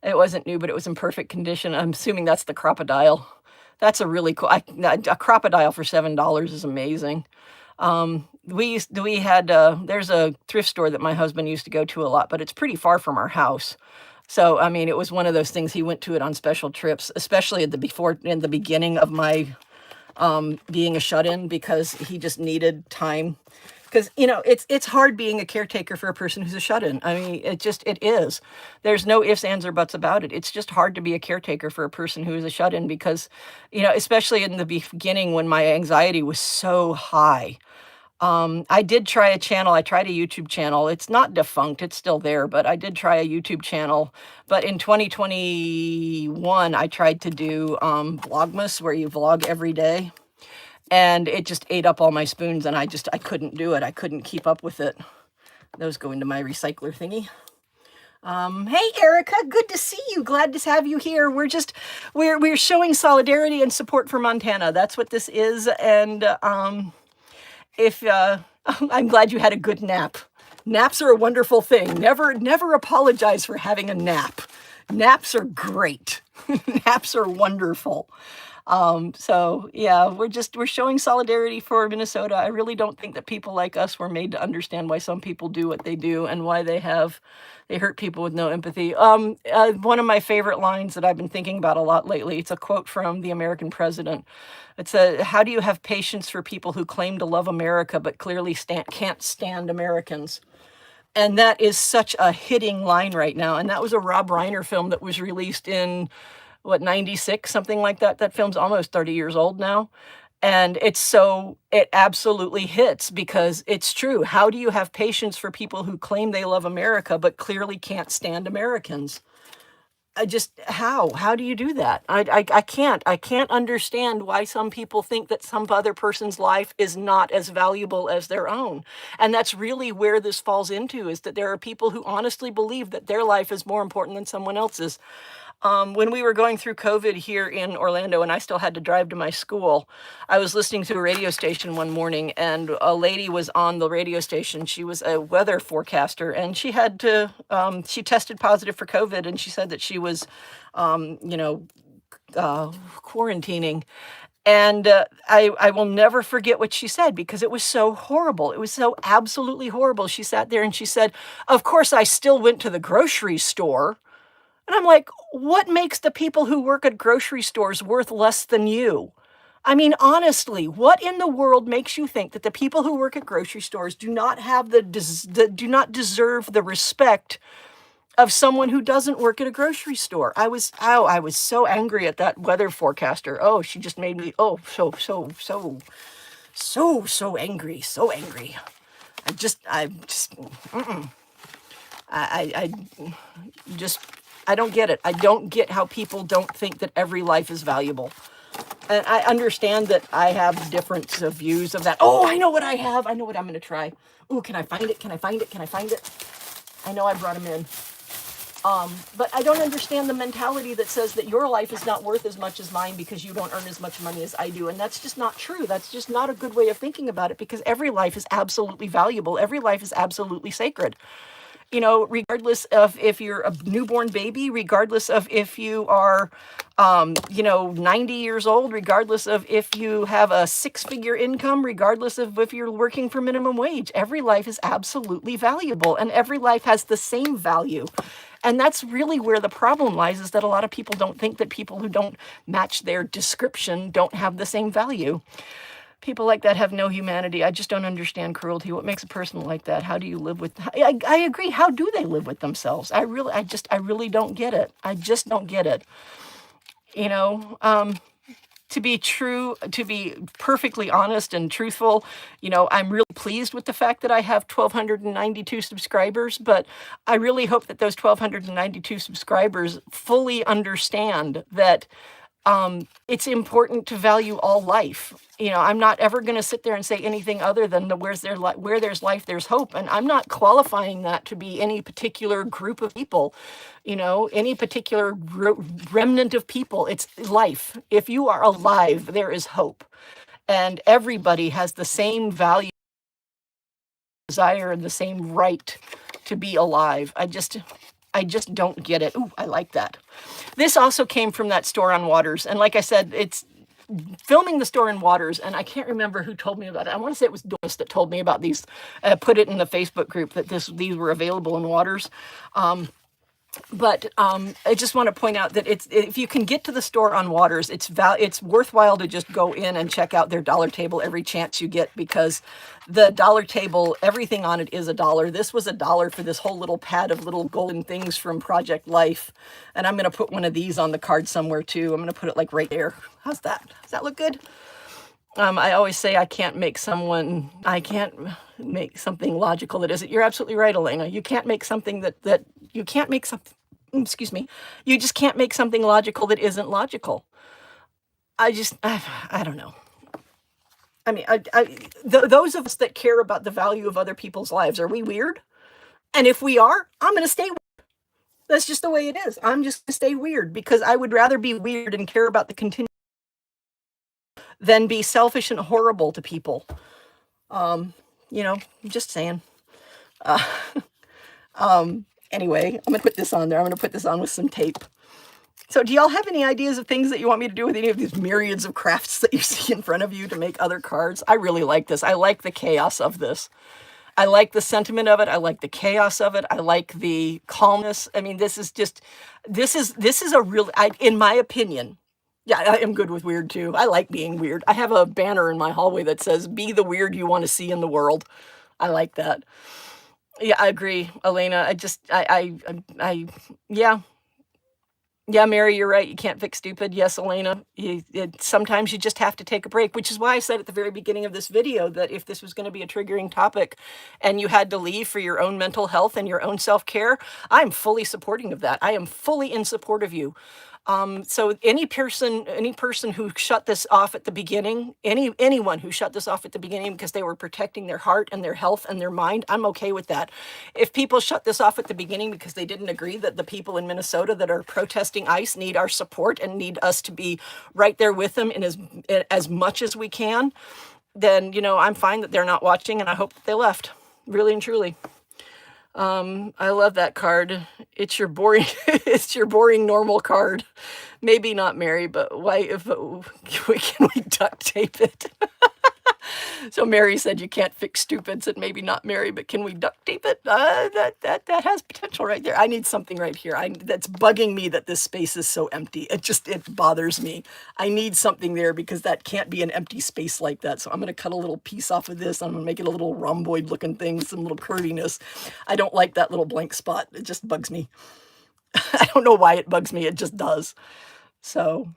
Speaker 1: It wasn't new, but it was in perfect condition. I'm assuming that's the crocodile. That's a really cool. A crocodile for $7 is amazing. There's a thrift store that my husband used to go to a lot, but it's pretty far from our house. So, I mean, it was one of those things. He went to it on special trips, especially in the beginning of my being a shut-in, because he just needed time. Because, you know, it's hard being a caretaker for a person who's a shut-in. I mean, it is. There's no ifs, ands, or buts about it. It's just hard to be a caretaker for a person who is a shut-in because, you know, especially in the beginning when my anxiety was so high. I did try a channel. I tried a YouTube channel. It's not defunct. It's still there, but I did try a YouTube channel. But in 2021, I tried to do Vlogmas, where you vlog every day. And it just ate up all my spoons, and I couldn't do it. I couldn't keep up with it. Those go into my recycler thingy. Hey, Erica, good to see you. Glad to have you here. We're showing solidarity and support for Montana. That's what this is. And I'm glad you had a good nap. Naps are a wonderful thing. Never apologize for having a nap. Naps are great. Naps are wonderful. So yeah, we're showing solidarity for Minnesota. I really don't think that people like us were made to understand why some people do what they do and why they hurt people with no empathy. One of my favorite lines that I've been thinking about a lot lately, it's a quote from the American president. It's how do you have patience for people who claim to love America but clearly can't stand Americans? And that is such a hitting line right now. And that was a Rob Reiner film that was released in 96, something like that. That film's almost 30 years old now. And it absolutely hits because it's true. How do you have patience for people who claim they love America but clearly can't stand Americans? How do you do that? I can't understand why some people think that some other person's life is not as valuable as their own. And that's really where this falls into, is that there are people who honestly believe that their life is more important than someone else's. When we were going through COVID here in Orlando and I still had to drive to my school, I was listening to a radio station one morning, and a lady was on the radio station. She was a weather forecaster, and she she tested positive for COVID, and she said that she was, quarantining. And I will never forget what she said because it was so horrible. It was so absolutely horrible. She sat there and she said, "Of course, I still went to the grocery store." And I'm like, what makes the people who work at grocery stores worth less than you? I mean, honestly, what in the world makes you think that the people who work at grocery stores do not have do not deserve the respect of someone who doesn't work at a grocery store? I was so angry at that weather forecaster. Oh, she just made me so angry, so angry. I don't get it. I don't get how people don't think that every life is valuable. And I understand that I have different views of that. Oh, I know what I have. I know what I'm going to try. Ooh, can I find it? Can I find it? Can I find it? I know I brought them in. But I don't understand the mentality that says that your life is not worth as much as mine because you don't earn as much money as I do. And that's just not true. That's just not a good way of thinking about it, because every life is absolutely valuable. Every life is absolutely sacred. You know, regardless of if you're a newborn baby, regardless of if you are, 90 years old, regardless of if you have a 6-figure income, regardless of if you're working for minimum wage, every life is absolutely valuable, and every life has the same value. And that's really where the problem lies, is that a lot of people don't think that people who don't match their description don't have the same value. People like that have no humanity. I just don't understand cruelty. What makes a person like that? How do you live with? I agree. How do they live with themselves? I really don't get it. I just don't get it. You know, to be perfectly honest and truthful, you know, I'm really pleased with the fact that I have 1,292 subscribers, but I really hope that those 1,292 subscribers fully understand that it's important to value all life. You know, I'm not ever going to sit there and say anything other than where there's life, there's hope. And I'm not qualifying that to be any particular group of people, you know, any particular remnant of people. It's life. If you are alive, there is hope. And everybody has the same value, desire, and the same right to be alive. I just don't get it. Ooh, I like that. This also came from that store on Waters. And like I said, it's filming the store in Waters. And I can't remember who told me about it. I want to say it was Doris that told me about these, put it in the Facebook group that these were available in Waters. But I just want to point out that if you can get to the store on Waters, it's worthwhile to just go in and check out their dollar table every chance you get, because the dollar table, everything on it is $1. This was $1 for this whole little pad of little golden things from Project Life. And I'm going to put one of these on the card somewhere too. I'm going to put it like right there. How's that? Does that look good? I always say I can't make something logical that isn't. You're absolutely right, Elena. You can't make something you can't make something, excuse me. You just can't make something logical that isn't logical. I don't know. I mean, those of us that care about the value of other people's lives, are we weird? And if we are, I'm going to stay weird. That's just the way it is. I'm just going to stay weird, because I would rather be weird and care about the continued than be selfish and horrible to people. You know, I'm just saying. Anyway, I'm going to put this on there. I'm going to put this on with some tape. So do y'all have any ideas of things that you want me to do with any of these myriads of crafts that you see in front of you to make other cards? I really like this. I like the chaos of this. I like the sentiment of it. I like the chaos of it. I like the calmness. I mean, this is a real, in my opinion, yeah, I am good with weird too. I like being weird. I have a banner in my hallway that says, "Be the weird you want to see in the world." I like that. Yeah, I agree, Elena. Yeah. Yeah, Mary, you're right. You can't fix stupid. Yes, Elena, sometimes you just have to take a break, which is why I said at the very beginning of this video that if this was going to be a triggering topic and you had to leave for your own mental health and your own self-care, I'm fully supporting of that. I am fully in support of you. So any person who shut this off at the beginning, anyone who shut this off at the beginning because they were protecting their heart and their health and their mind, I'm okay with that. If people shut this off at the beginning because they didn't agree that the people in Minnesota that are protesting ICE need our support and need us to be right there with them in as much as we can, then, you know, I'm fine that they're not watching, and I hope that they left, really and truly. I love that card. It's your boring, it's your boring normal card. Maybe not Mary, but why, can we duct tape it? So Mary said you can't fix stupid, said maybe not Mary, but can we duct tape it? That has potential right there. I need something right here. That's bugging me that this space is so empty. It bothers me. I need something there because that can't be an empty space like that. So I'm going to cut a little piece off of this. I'm going to make it a little rhomboid looking thing, some little curviness. I don't like that little blank spot. It just bugs me. I don't know why it bugs me. It just does. So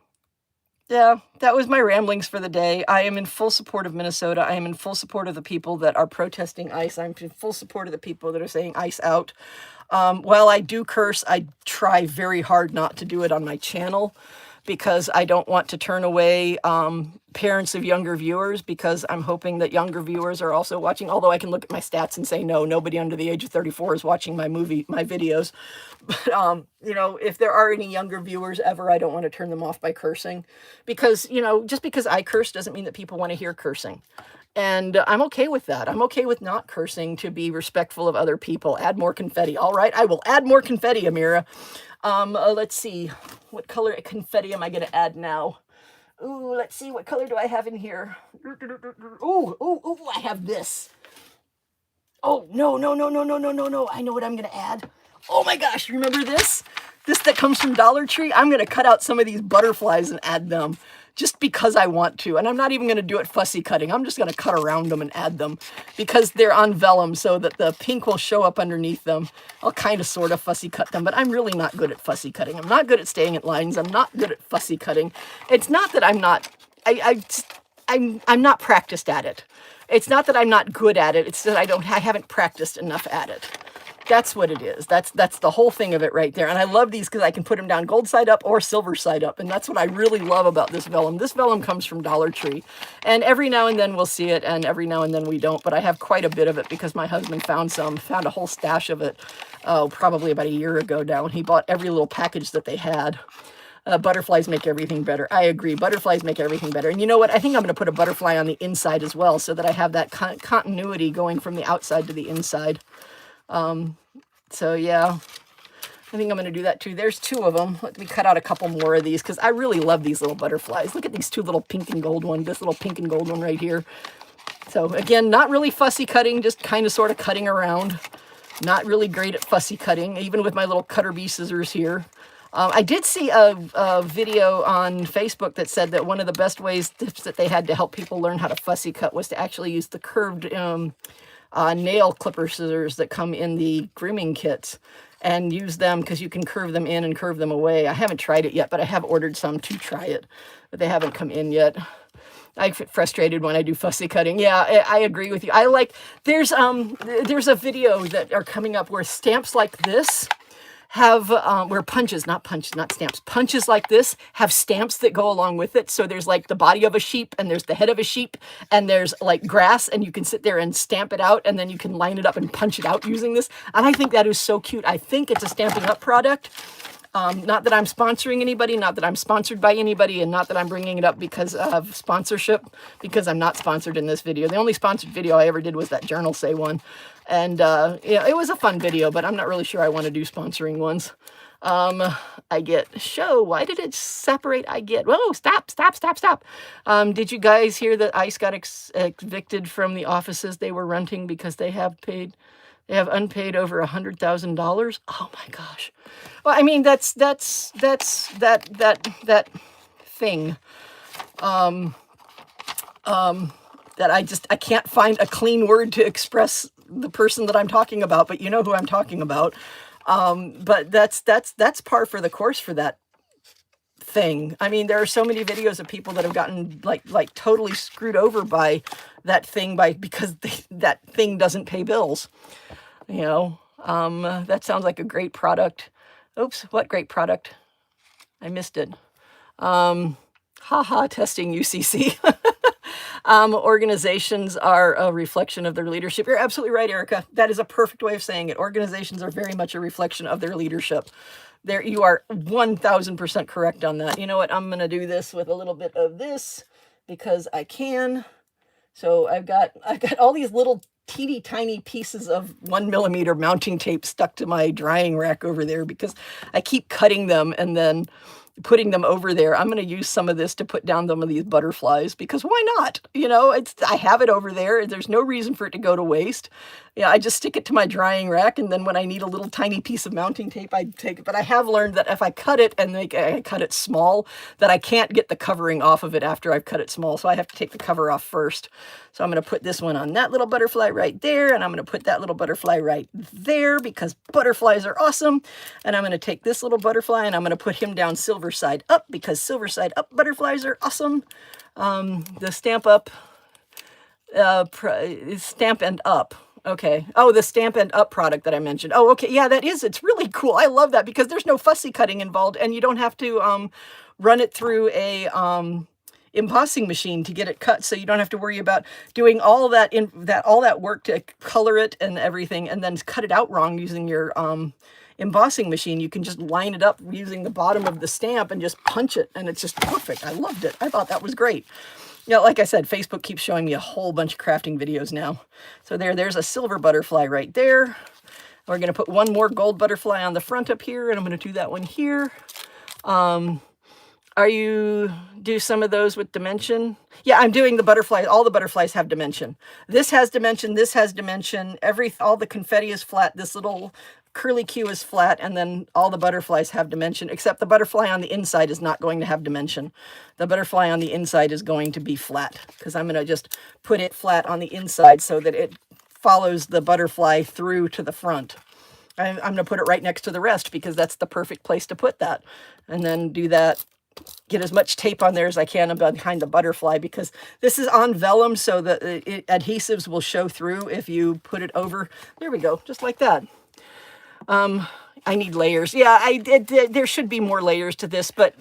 Speaker 1: yeah, that was my ramblings for the day. I am in full support of Minnesota. I am in full support of the people that are protesting ICE. I'm in full support of the people that are saying ICE out. While I do curse, I try very hard not to do it on my channel because I don't want to turn away parents of younger viewers, because I'm hoping that younger viewers are also watching, although I can look at my stats and say, no, nobody under the age of 34 is watching my videos. But, you know, if there are any younger viewers ever, I don't want to turn them off by cursing, because, you know, just because I curse doesn't mean that people want to hear cursing. And I'm okay with that. I'm okay with not cursing to be respectful of other people. Add more confetti. All right, I will add more confetti, Amira. Let's see. What color confetti am I going to add now? Ooh, let's see. What color do I have in here? Ooh, I have this. Oh, no. I know what I'm going to add. Oh my gosh, remember this? This that comes from Dollar Tree? I'm going to cut out some of these butterflies and add them just because I want to. And I'm not even going to do it fussy cutting. I'm just going to cut around them and add them because they're on vellum so that the pink will show up underneath them. I'll kind of sort of fussy cut them, but I'm really not good at fussy cutting. I'm not good at staying at lines. I'm not good at fussy cutting. It's not that I'm not, I'm not practiced at it. It's not that I'm not good at it. It's that I haven't practiced enough at it. That's what it is. That's the whole thing of it right there. And I love these because I can put them down gold side up or silver side up. And that's what I really love about this vellum. This vellum comes from Dollar Tree. And every now and then we'll see it, and every now and then we don't. But I have quite a bit of it because my husband found a whole stash of it, probably about a year ago now. And he bought every little package that they had. Butterflies make everything better. I agree. Butterflies make everything better. And you know what? I think I'm going to put a butterfly on the inside as well so that I have that continuity going from the outside to the inside. So yeah, I think I'm going to do that too. There's 2 of them. Let me cut out a couple more of these because I really love these little butterflies. Look at these 2 little pink and gold ones. This little pink and gold one right here. So again, not really fussy cutting, just kind of sort of cutting around. Not really great at fussy cutting, even with my little cutter bee scissors here. I did see a video on Facebook that said that one of the best tips that they had to help people learn how to fussy cut was to actually use the curved nail clipper scissors that come in the grooming kits and use them because you can curve them in and curve them away. I haven't tried it yet, but I have ordered some to try it, but they haven't come in yet. I get frustrated when I do fussy cutting. Yeah, I agree with you. There's a video that are coming up where stamps like this have, where punches like this have stamps that go along with it. So there's like the body of a sheep and there's the head of a sheep and there's like grass, and you can sit there and stamp it out and then you can line it up and punch it out using this. And I think that is so cute. I think it's a Stampin' Up! Product. Not that I'm sponsoring anybody, not that I'm sponsored by anybody, and not that I'm bringing it up because of sponsorship, because I'm not sponsored in this video. The only sponsored video I ever did was that Journal Say one. And yeah, it was a fun video, but I'm not really sure I want to do sponsoring ones. I get show. Why did it separate? I get. Whoa, stop. Did you guys hear that ICE got evicted from the offices they were renting because they have unpaid over $100,000? Oh my gosh. Well, I mean, that's that thing. That I can't find a clean word to express the person that I'm talking about, but you know who I'm talking about. But that's par for the course for that thing. I mean, there are so many videos of people that have gotten like totally screwed over by that thing because that thing doesn't pay bills. You know, that sounds like a great product. Oops, what great product? I missed it. Testing UCC. Organizations are a reflection of their leadership. You're absolutely right, Erica. That is a perfect way of saying it. Organizations are very much a reflection of their leadership. There, you are 1000% correct on that. You know what? I'm going to do this with a little bit of this because I can. So I've got all these little teeny tiny pieces of 1mm mounting tape stuck to my drying rack over there because I keep cutting them and then putting them over there. I'm going to use some of this to put down some of these butterflies because why not? You know, I have it over there. There's no reason for it to go to waste. Yeah, I just stick it to my drying rack, and then when I need a little tiny piece of mounting tape, I take it. But I have learned that if I cut it and I cut it small, that I can't get the covering off of it after I've cut it small. So I have to take the cover off first. So I'm going to put this one on that little butterfly right there, and I'm going to put that little butterfly right there because butterflies are awesome. And I'm going to take this little butterfly and I'm going to put him down silver side up because silver side up butterflies are awesome. The Stamp Up, Stampin' Up. Okay. Oh, the Stampin' Up product that I mentioned. Oh, okay. Yeah, that is. It's really cool. I love that because there's no fussy cutting involved, and you don't have to run it through a embossing machine to get it cut. So you don't have to worry about doing all that all that work to color it and everything, and then cut it out wrong using your embossing machine. You can just line it up using the bottom of the stamp and just punch it, and it's just perfect. I loved it. I thought that was great. You know, like I said, Facebook keeps showing me a whole bunch of crafting videos now. So there's a silver butterfly right there. We're going to put one more gold butterfly on the front up here, and I'm going to do that one here. Do some of those with dimension? Yeah, I'm doing the butterfly. All the butterflies have dimension. This has dimension. This has dimension. All the confetti is flat. This little curly Q is flat, and then all the butterflies have dimension, except the butterfly on the inside is not going to have dimension. The butterfly on the inside is going to be flat, because I'm going to just put it flat on the inside so that it follows the butterfly through to the front. I'm going to put it right next to the rest because that's the perfect place to put that. And then do that, get as much tape on there as I can behind the butterfly, because this is on vellum, so the adhesives will show through if you put it over. There we go, just like that. I need layers. Yeah, there should be more layers to this, but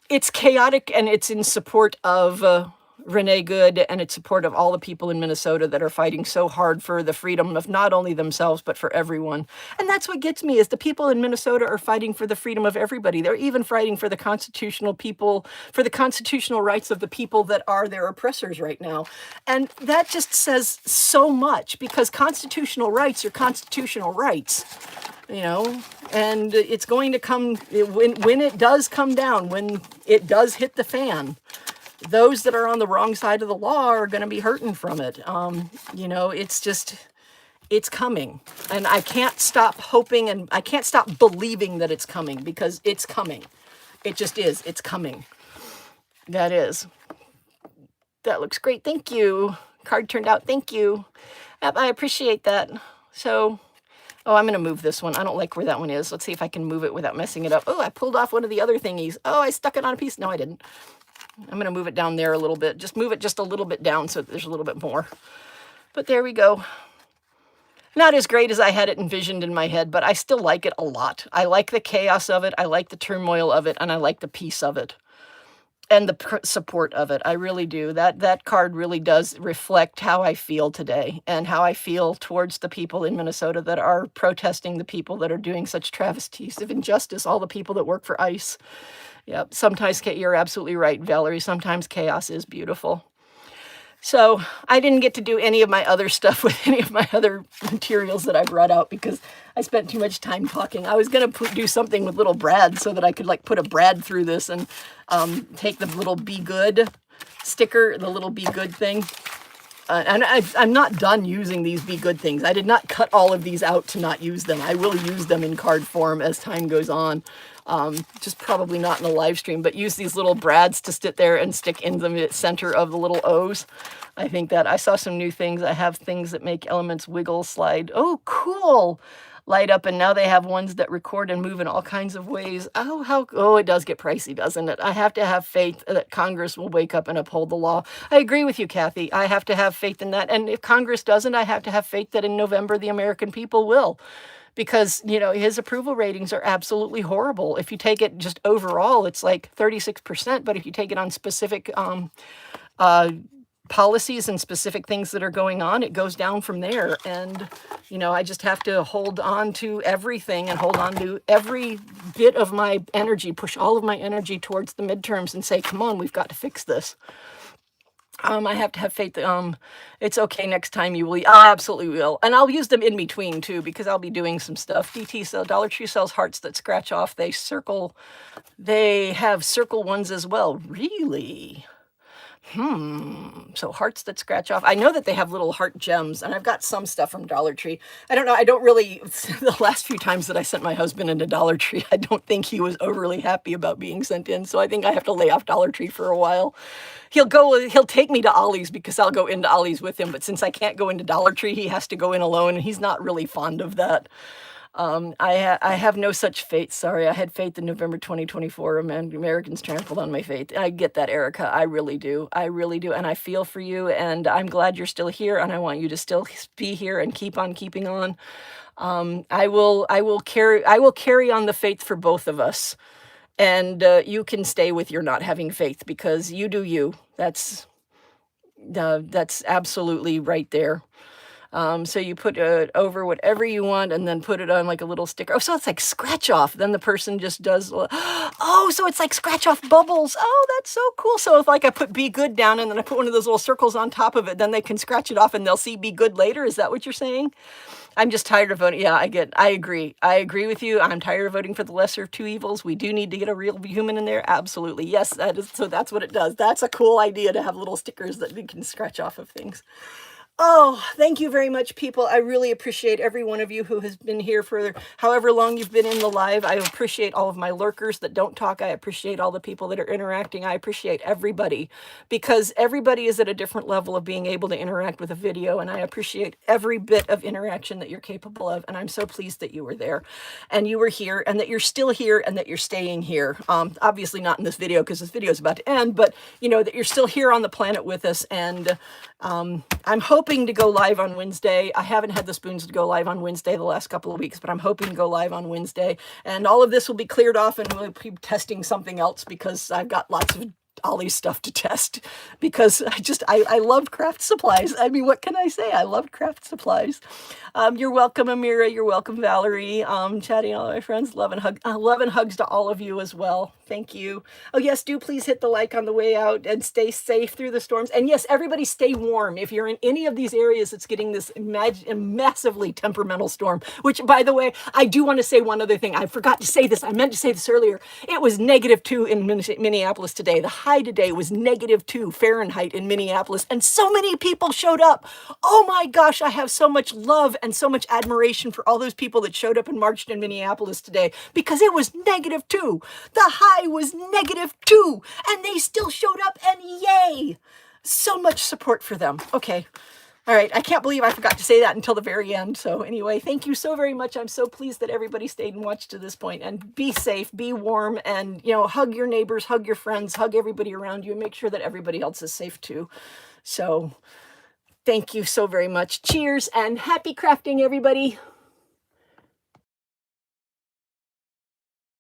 Speaker 1: it's chaotic, and it's in support of Renee Good, and it's support of all the people in Minnesota that are fighting so hard for the freedom of not only themselves, but for everyone. And that's what gets me, is the people in Minnesota are fighting for the freedom of everybody. They're even fighting for the constitutional rights of the people that are their oppressors right now. And that just says so much, because constitutional rights are constitutional rights. You know, and it's going to come, when it does come down, when it does hit the fan, those that are on the wrong side of the law are going to be hurting from it. You know, it's coming. And I can't stop hoping, and I can't stop believing that it's coming, because it's coming. It just is. It's coming. That looks great. Thank you. Card turned out. Thank you. I appreciate that. So, oh, I'm going to move this one. I don't like where that one is. Let's see if I can move it without messing it up. Oh, I pulled off one of the other thingies. Oh, I stuck it on a piece. No, I didn't. I'm going to move it down there a little bit. Just move it just a little bit down so there's a little bit more. But there we go. Not as great as I had it envisioned in my head, but I still like it a lot. I like the chaos of it. I like the turmoil of it. And I like the peace of it. And the support of it. I really do. That card really does reflect how I feel today, and how I feel towards the people in Minnesota that are protesting, the people that are doing such travesties of injustice, all the people that work for ICE. Yeah, sometimes, you're absolutely right, Valerie. Sometimes chaos is beautiful. So I didn't get to do any of my other stuff with any of my other materials that I brought out, because I spent too much time talking. I was going to do something with little brad so that I could like put a brad through this and take the little Be Good sticker, the little Be Good thing. And I'm not done using these Be Good things. I did not cut all of these out to not use them. I will use them in card form as time goes on. Just probably not in a live stream, but use these little brads to sit there and stick in the center of the little O's. I think that I saw some new things. I have things that make elements wiggle, slide. Oh, cool. Light up, and now they have ones that record and move in all kinds of ways. Oh, it does get pricey, doesn't it? I have to have faith that Congress will wake up and uphold the law. I agree with you, Kathy. I have to have faith in that. And if Congress doesn't, I have to have faith that in November, the American people will. Because, you know, his approval ratings are absolutely horrible. If you take it just overall, it's like 36%. But if you take it on specific policies and specific things that are going on, it goes down from there. And, you know, I just have to hold on to everything and hold on to every bit of my energy, push all of my energy towards the midterms and say, come on, we've got to fix this. I have to have faith that it's okay next time you will. I absolutely will. And I'll use them in between too, because I'll be doing some stuff. Dollar Tree sells hearts that scratch off. They have circle ones as well. Really? So hearts that scratch off. I know that they have little heart gems, and I've got some stuff from Dollar Tree. I don't know. I don't really, the last few times that I sent my husband into Dollar Tree, I don't think he was overly happy about being sent in. So I think I have to lay off Dollar Tree for a while. He'll take me to Ollie's because I'll go into Ollie's with him. But since I can't go into Dollar Tree, he has to go in alone, and he's not really fond of that. I have no such faith. Sorry, I had faith in November 2024. Americans trampled on my faith. I get that, Erica. I really do. I really do. And I feel for you. And I'm glad you're still here. And I want you to still be here and keep on keeping on. I will carry on the faith for both of us. And you can stay with your not having faith, because you do you. That's absolutely right there. So you put it over whatever you want and then put it on like a little sticker. Oh, so it's like scratch off. Then the person just does, oh, so it's like scratch off bubbles. Oh, that's so cool. So if like I put Be Good down and then I put one of those little circles on top of it, then they can scratch it off and they'll see Be Good later. Is that what you're saying? I'm just tired of voting. Yeah, I agree. I agree with you. I'm tired of voting for the lesser of two evils. We do need to get a real human in there. Absolutely. Yes, that is. So that's what it does. That's a cool idea, to have little stickers that you can scratch off of things. Oh, thank you very much, people. I really appreciate every one of you who has been here for however long you've been in the live. I appreciate all of my lurkers that don't talk. I appreciate all the people that are interacting. I appreciate everybody, because everybody is at a different level of being able to interact with a video, and I appreciate every bit of interaction that you're capable of. And I'm so pleased that you were there and you were here and that you're still here and that you're staying here. Obviously not in this video because this video is about to end, but you know that you're still here on the planet with us. And I'm hoping to go live on Wednesday. I haven't had the spoons to go live on Wednesday the last couple of weeks, but I'm hoping to go live on Wednesday. And all of this will be cleared off and we'll be testing something else because I've got lots of Ollie stuff to test, because I love craft supplies. I mean, what can I say? I love craft supplies. You're welcome, Amira. You're welcome, Valerie. Chatty, all my friends. Love and hugs to all of you as well. Thank you. Oh yes, do please hit the like on the way out and stay safe through the storms. And yes, everybody stay warm. If you're in any of these areas that's getting this massively temperamental storm, which by the way, I do want to say one other thing. I forgot to say this. I meant to say this earlier. It was -2 in Minneapolis today. The high today was -2 Fahrenheit in Minneapolis. And so many people showed up. Oh my gosh, I have so much love and so much admiration for all those people that showed up and marched in Minneapolis today, because it was -2. The high was -2 and they still showed up, and yay, so much support for them. Okay. All right. I can't believe I forgot to say that until the very end. So anyway, thank you so very much. I'm so pleased that everybody stayed and watched to this point, and be safe, be warm, and, you know, hug your neighbors, hug your friends, hug everybody around you, and make sure that everybody else is safe too. So thank you so very much. Cheers and happy crafting, everybody.